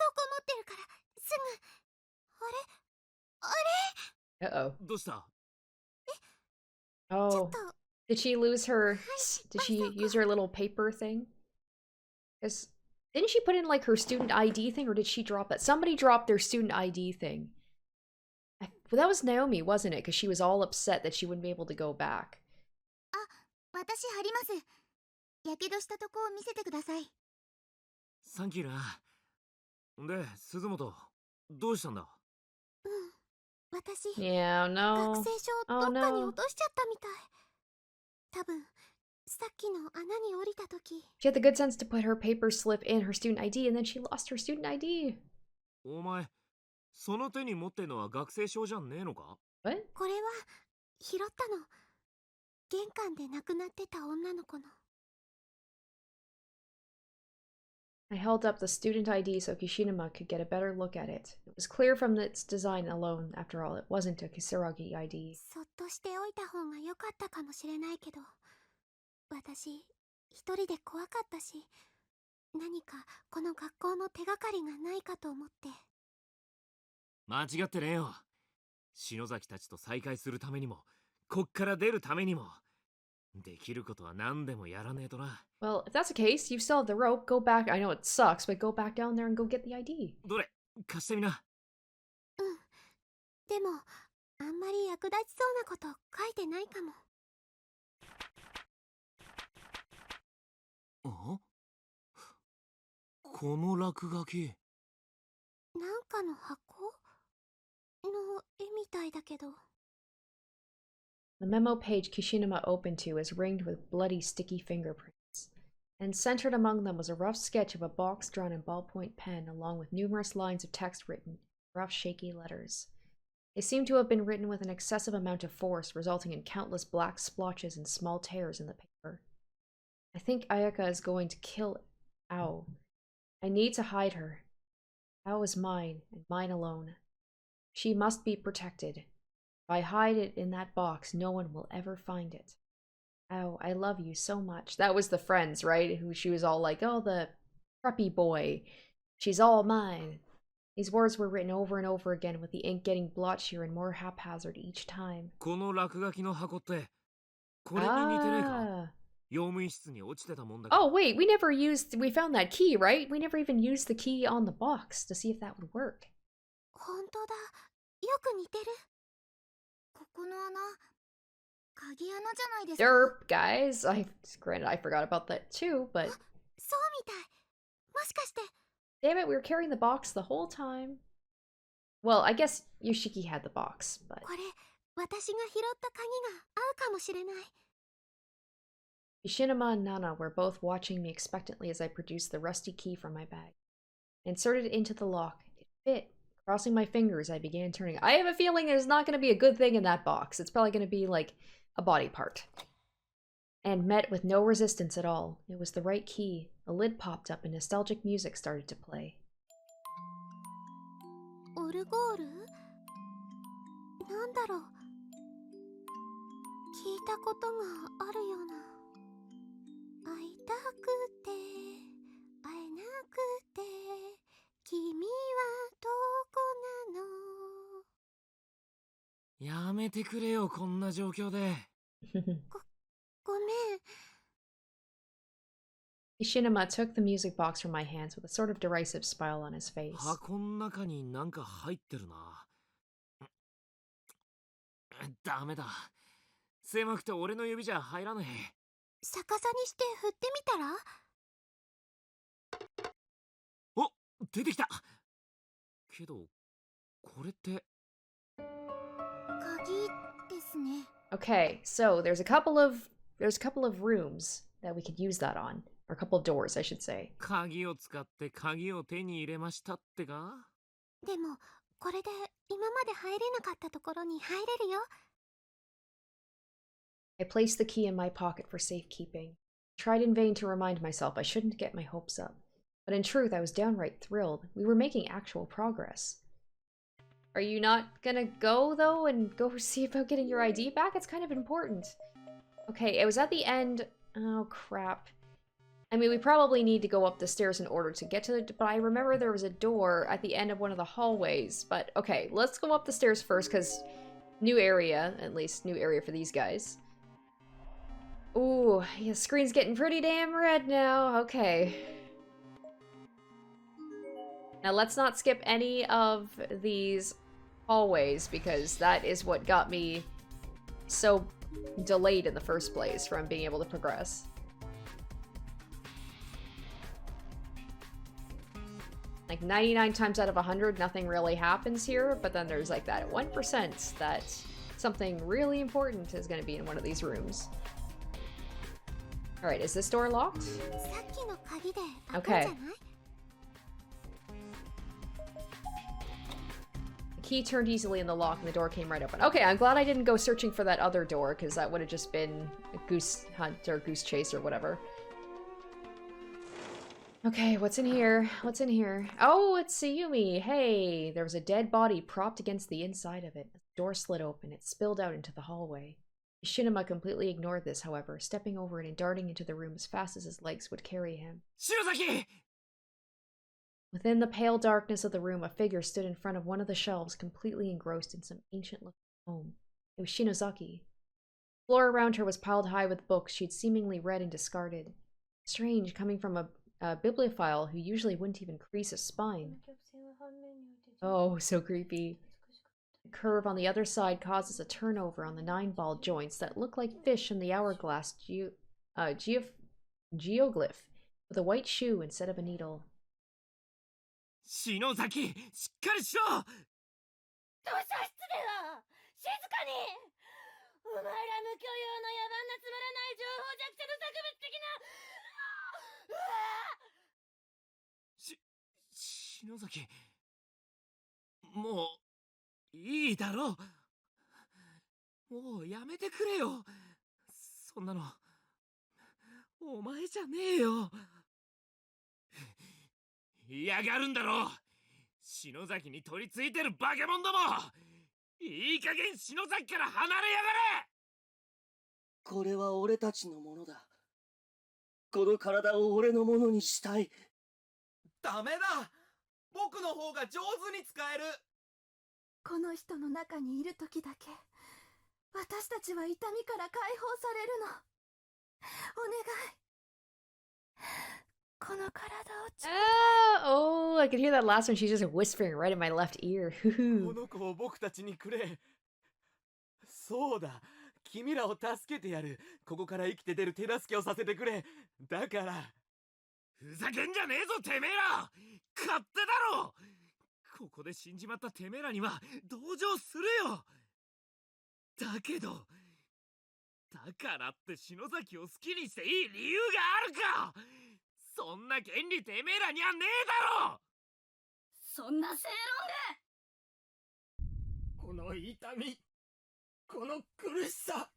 膏持ってるから、すぐ。あれ Uh-oh. どうした？ Oh. Did she lose her... Did she use her little paper thing? Because didn't she put in, like, her student ID thing, or did she drop it? Somebody dropped their student ID thing. Well, that was Naomi, wasn't it? Because she was all upset that she wouldn't be able to go back. 私貼ります。やけどしたとこを見せてください。サンキューな。で、鈴本、どうしたんだ？私、 Yeah, no. 学生証どっかに落としちゃったみたい。多分、さっきの穴に降りたとき。She had the good sense to put her paper slip in her student ID, and then she lost her student ID. お前、その手に持ってんのは学生証じゃねえのか？ What? これは、拾ったの。玄関で亡くなってた女の子の。I held up the student ID so Kishinama could get a better look at it. It was clear from its design alone, after all, it wasn't a Kisaragi ID. そっとしておいた方が良かったかもしれないけど、私、一人で怖かったし、何かこの学校の手がかりがないかと思って。間違ってねえよ。篠崎たちと再会するためにも、こっから出るためにも、できることは何でもやらねえとな。Well, if that's the case, you still have the rope. Go back. I know it sucks, but go back down there and go get the ID. どれ、貸してみな。でも、あんまり役立ちそうなこと書いてないかも。あ？この落書き。なんかの箱の絵みたいだけど。The memo page Kishinama opened to was ringed with bloody, sticky fingerprints, and centered among them was a rough sketch of a box drawn in ballpoint pen, along with numerous lines of text written in rough, shaky letters. They seemed to have been written with an excessive amount of force, resulting in countless black splotches and small tears in the paper. I think Ayaka is going to kill Ao. I need to hide her. Ao is mine, and mine alone. She must be protected. If I hide it in that box, no one will ever find it. Oh, I love you so much. That was the friends, right? Who she was all like, oh, the preppy boy. She's all mine. These words were written over and over again, with the ink getting blotchier and more haphazard each time. この落書きの箱って、これに似てねえか？用務員室に落ちてたもんだけど。Oh, wait, we found that key, right? We never even used the key on the box to see if that would work. ほんとだ。よく似てる。ここの穴、鍵穴じゃないですか。 Derp, guys. Granted, I forgot about that too, but... そうみたい。もしかして。 Damn it, we were carrying the box the whole time. Well, I guess Yoshiki had the box, but... これ、私が拾った鍵が合うかもしれない。 Kishinama and Nana were both watching me expectantly as I produced the rusty key from my bag. I inserted it into the lock. It fit. Crossing my fingers, I began turning. I have a feeling there's not going to be a good thing in that box. It's probably going to be like a body part. And met with no resistance at all. It was the right key. The lid popped up and nostalgic music started to play. オルゴール？なんだろう。聞いたことがあるような。会いたくて会えなくて君はどこなの。やめてくれよ、こんな状況で。ごめん。 Ishinuma took the music box from my hands with a sort of derisive smile on his face. 箱の中になんか入ってるな。ダメだ。狭くて俺の指じゃ入らねえ。逆さにして振ってみたら？お、出てきた。けど、これって。鍵ですね。 Okay, so there's a couple of rooms that we could use that on, or a couple of doors, I should say. 鍵を使って鍵を手に入れましたってか？でもこれで今まで入れなかったところに入れるよ。 I placed the key in my pocket for safekeeping. I tried in vain to remind myself I shouldn't get my hopes up. But in truth, I was downright thrilled. We were making actual progress. Are you not gonna go, though, and go see about getting your ID back? It's kind of important. Okay, it was at the end... Oh, crap. I mean, we probably need to go up the stairs in order to get to it, but I remember there was a door at the end of one of the hallways. But, okay, let's go up the stairs first, because new area, at least new area for these guys. Ooh, yeah, the screen's getting pretty damn red now. Okay. Now let's not skip any of these hallways, because that is what got me so delayed in the first place from being able to progress. Like 99 times out of 100, nothing really happens here, but then there's like that 1% that something really important is going to be in one of these rooms. Alright, is this door locked? Okay. The key turned easily in the lock and the door came right open. Okay, I'm glad I didn't go searching for that other door, because that would have just been a goose hunt or goose chase or whatever. Okay, what's in here? What's in here? Oh, it's Ayumi! Hey! There was a dead body propped against the inside of it. The door slid open. It spilled out into the hallway. Shinema completely ignored this, however, stepping over it and darting into the room as fast as his legs would carry him. Shinozaki! Within the pale darkness of the room, a figure stood in front of one of the shelves, completely engrossed in some ancient-looking tome. It was Shinozaki. The floor around her was piled high with books she'd seemingly read and discarded. Strange, coming from a bibliophile who usually wouldn't even crease a spine. Oh, so creepy. The curve on the other side causes a turnover on the 9-ball joints that look like fish in the hourglass geoglyph, with a white shoe instead of a needle. 篠崎、しっかりしろ。図書室では静かに。お前ら無許容の野蛮なつまらない情報弱者の作物的な。篠崎、もういいだろう。もうやめてくれよ。そんなのお前じゃねえよ。嫌がるんだろう。篠崎に取り付いてるバケモンども。いい加減篠崎から離れやがれ。これは俺たちのものだ。この体を俺のものにしたい。ダメだ。僕の方が上手に使える。この人の中にいる時だけ私たちは痛みから解放されるの。お願い。この体をちょうだい。Oh, I could hear that last one. She's just whispering right in my left ear. この子を僕たちにくれ。そうだ。君らを助けてやる。ここから生きて出る手助けをさせてくれ。だから。ふざけんじゃねえぞてめえら。勝手だろ。ここで死んじまったてめえらには同情するよ。だけどだからって篠崎を好きにしていい理由があるか。そんな権利てめえらにはねえだろ。そんな正論で。この痛み、この苦しさ、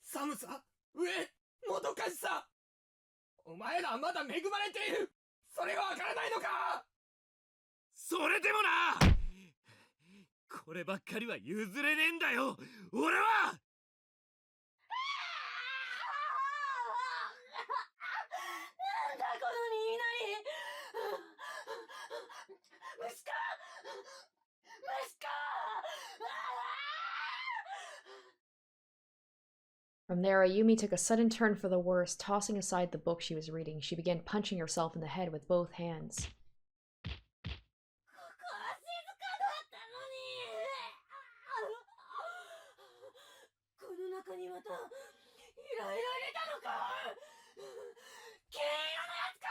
寒さ、飢え、もどかしさ。お前らはまだ恵まれている。それがわからないのか。それでもな、こればっかりは譲れねえんだよ俺は。なんだこの言いなり。息子息子。 From there, Ayumi took a sudden turn for the worse, tossing aside the book she was reading. She began punching herself in the head with both hands. ここは静かだったのに。この中にまたイライラ入れたのか。金色のやつか。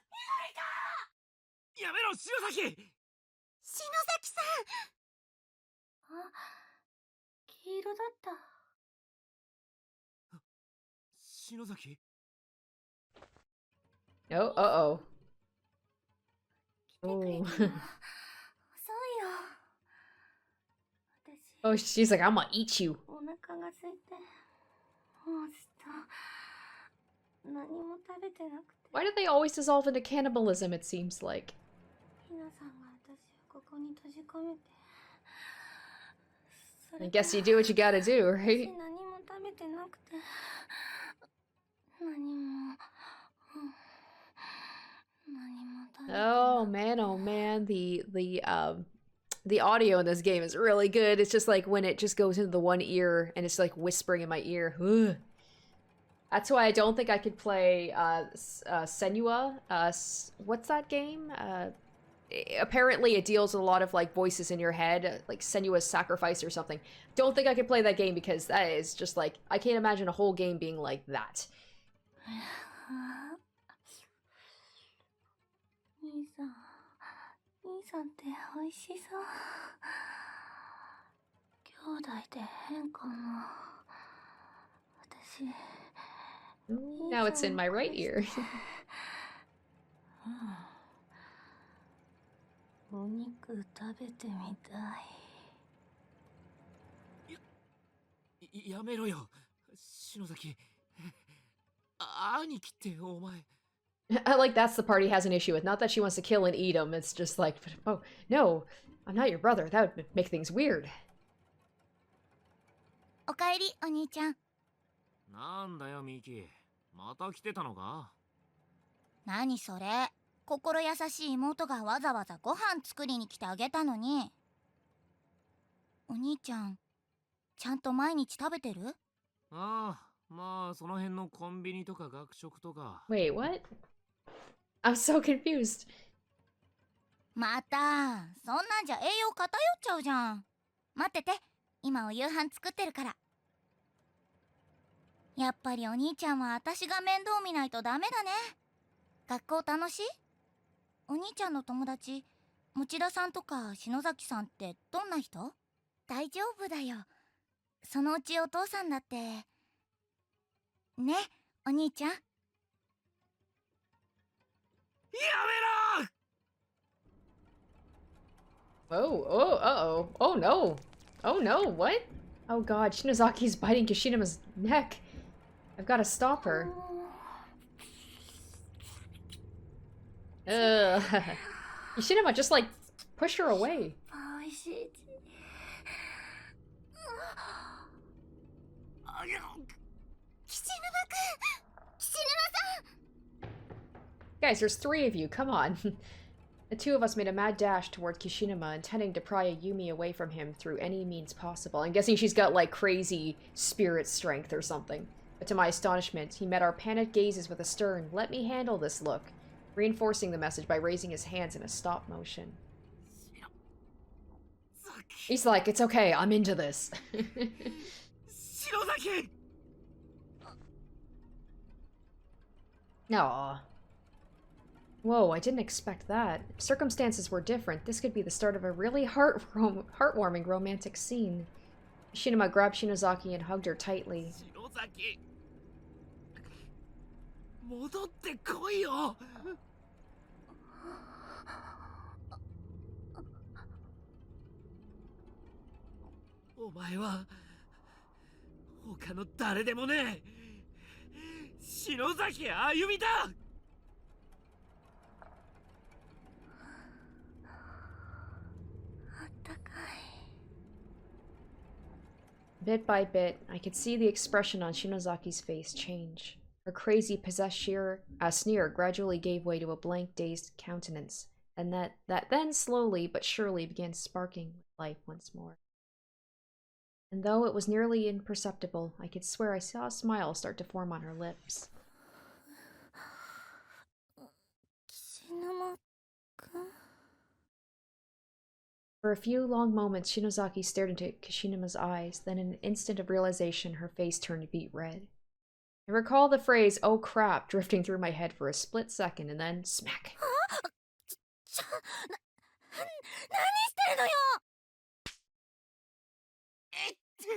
左か。やめろ篠崎。篠崎さん。あ、黄色だった。篠崎。 Oh, uh-oh. 来てくれ Oh. たの。遅いよ。私、 Oh, she's like, I'm gonna eat you. お腹が空いて、もうずっと何も食べてなくて。 Why do they always dissolve into cannibalism, it seems like? ひなさんが私をここに閉じ込めて。そ I れから guess you do what you gotta do, 私 right? 何も食べてなくて。何も食べてない。 Oh man, the audio in this game is really good. It's just like when it just goes into the one ear and it's like whispering in my ear. Ugh. That's why I don't think I could play Senua. What's that game? Apparently it deals with a lot of like voices in your head, like Senua's Sacrifice or something. Don't think I could play that game because that is just like, I can't imagine a whole game being like that. 兄さん、兄さんって美味しそう。兄弟で変かな。私。 Now it's in my right ear. お肉食べてみたい。やめろよ篠崎。兄貴ってお前。 I like that's the part he has an issue with. Not that she wants to kill and eat him. It's just like, oh, no, I'm not your brother. That would make things weird. おかえり、お兄ちゃん。なんだよミキ。また来てたのか。何それ。心優しい妹がわざわざご飯作りに来てあげたのに。お兄ちゃん、ちゃんと毎日食べてる？ああ、まあその辺のコンビニとか学食とか。 Wait, what? I'm so confused. また、そんなんじゃ栄養偏っちゃうじゃん。待ってて、今お夕飯作ってるから。やっぱりお兄ちゃんは私が面倒見ないとダメだね。学校楽しい？お兄ちゃんの友達、持田さんとか篠崎さんってどんな人？大丈夫だよ。そのうちお父さんだって。ね、お兄ちゃん。 Oh, oh, uh-oh. Oh no. Oh no, what? Oh god, Shinozaki's biting Kishina's neck. I've got to stop her. Ugh. Kishinama just like push her away. 美味しい。岸沼くん、岸沼さん。 Guys, there's 3 of you, come on. The 2 of us made a mad dash toward Kishinama, intending to pry Ayumi away from him through any means possible. I'm guessing she's got, like, crazy spirit strength or something. But to my astonishment, he met our panicked gazes with a stern, "Let me handle this" look, reinforcing the message by raising his hands in a stop motion. He's like, "It's okay, I'm into this." 篠崎。 Aww. Whoa, I didn't expect that. If circumstances were different, this could be the start of a really heartwarming romantic scene. Shinama grabbed Shinozaki and hugged her tightly. 篠崎。戻ってこいよ。お前は他の誰でもねえ。篠崎あゆみだ。あったか Bit by bit, I could see the expression on Shinozaki's face change. Her crazy possessed sneer gradually gave way to a blank, dazed countenance, and that then slowly but surely began sparking with life once more. And though it was nearly imperceptible, I could swear I saw a smile start to form on her lips. 岸沼くん For a few long moments, Shinozaki stared into Kishinima's eyes, then in an instant of realization, her face turned beet red. I recall the phrase, "oh crap," drifting through my head for a split second, and then smack. 何してるのよど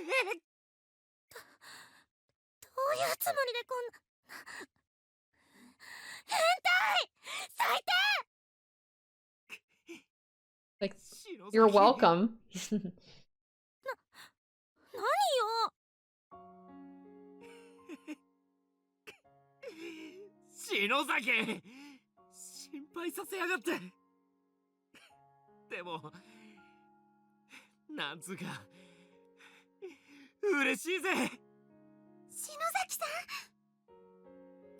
ういうつもりでこんな変態最低 Like, you're welcome. 何よ篠崎心配させやがってでもなんつうか嬉しいぜ篠崎さん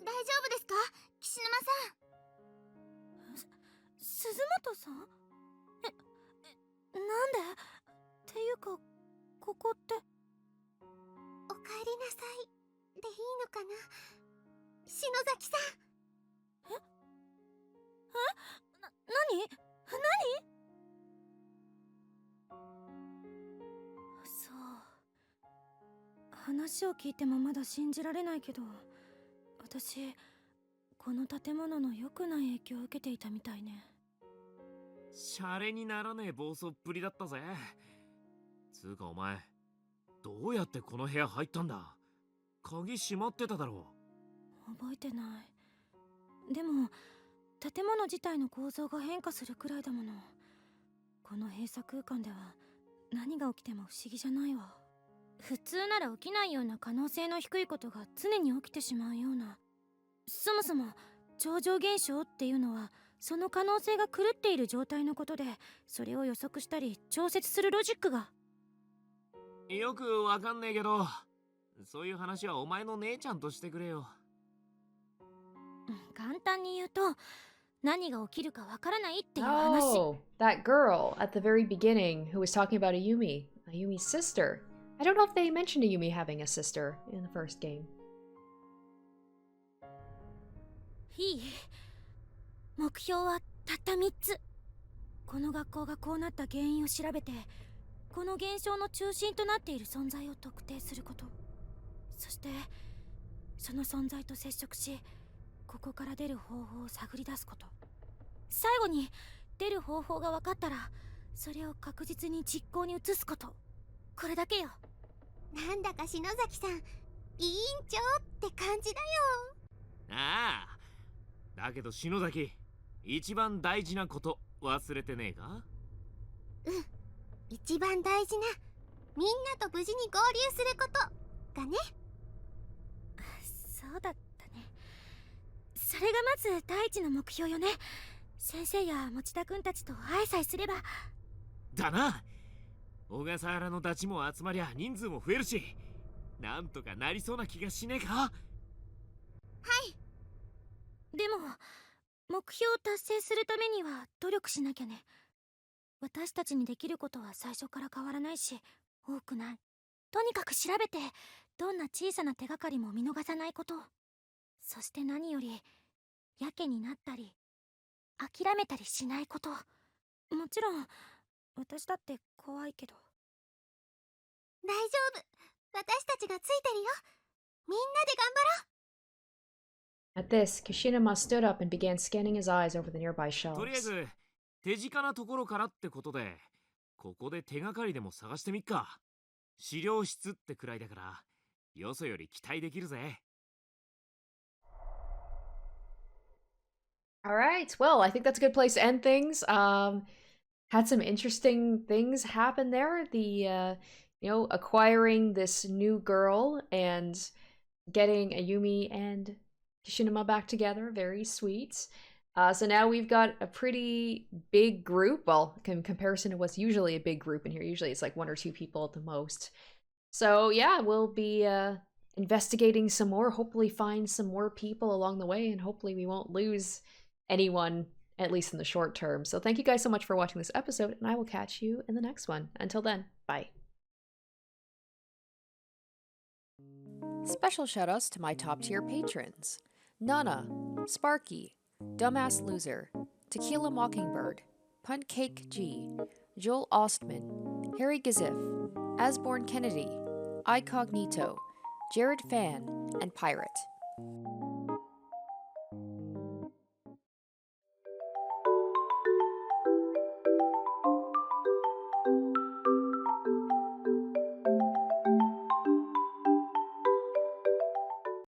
大丈夫ですか岸沼さん鈴本さんなんでっていうかここっておかえりなさいでいいのかな篠崎さん何そう話を聞いてもまだ信じられないけど私この建物の良くない影響を受けていたみたいねシャレにならねえ暴走っぷりだったぜつうかお前どうやってこの部屋入ったんだ鍵閉まってただろ覚えてないでも建物自体の構造が変化するくらいだものこの閉鎖空間では何が起きても不思議じゃないわ普通なら起きないような可能性の低いことが常に起きてしまうようなそもそも超常現象っていうのはその可能性が狂っている状態のことでそれを予測したり調節するロジックがよくわかんねえけどそういう話はお前の姉ちゃんとしてくれよ簡単に言うと何が起きるかわからないっていう話 Oh, that girl at the very beginning who was talking about Ayumi's sister. I don't know if they mentioned Ayumi having a sister in the first game. いい目標はたった3つこの学校がこうなった原因を調べてこの現象の中心となっている存在を特定することそしてその存在と接触しここから出る方法を探り出すこと最後に出る方法が分かったらそれを確実に実行に移すことこれだけよなんだか篠崎さん委員長って感じだよああだけど篠崎一番大事なこと忘れてねえか一番大事なみんなと無事に合流することがねそうだったねそれがまず第一の目標よね先生や持田くんたちと会えさえすればだな小笠原のダチも集まりゃ人数も増えるしなんとかなりそうな気がしねえかはいでも目標を達成するためには努力しなきゃね私たちにできることは最初から変わらないし多くないとにかく調べてどんな小さな手がかりも見逃さないことそして何よりやけになったり諦めたりしないこともちろん私だって怖いけど大丈夫私たちがついてるよみんなで頑張ろう At this, Kishinuma stood up and began scanning his eyes over the nearby とりあえ shelves. ず手近なところからってことでここで手がかりでも探してみっか資料室ってくらいだからよそより期待できるぜ All right, well, I think that's a good place to end things. Had some interesting things happen there. The acquiring this new girl and getting Ayumi and Kishinuma back together, very sweet. So now we've got a pretty big group. Well, in comparison to what's usually a big group in here, usually it's like 1 or 2 people at the most. So yeah, we'll be investigating some more, hopefully find some more people along the way, and hopefully we won't lose anyone, at least in the short term. So thank you guys so much for watching this episode, and I will catch you in the next one. Until then, bye. Special shoutouts to my top tier patrons: Nana, Sparky, Dumbass Loser, Tequila Mockingbird, Punt Cake G, Joel Ostman, Harry Gazif, Asborn Kennedy, Icognito, Jared Fan, and Pirate.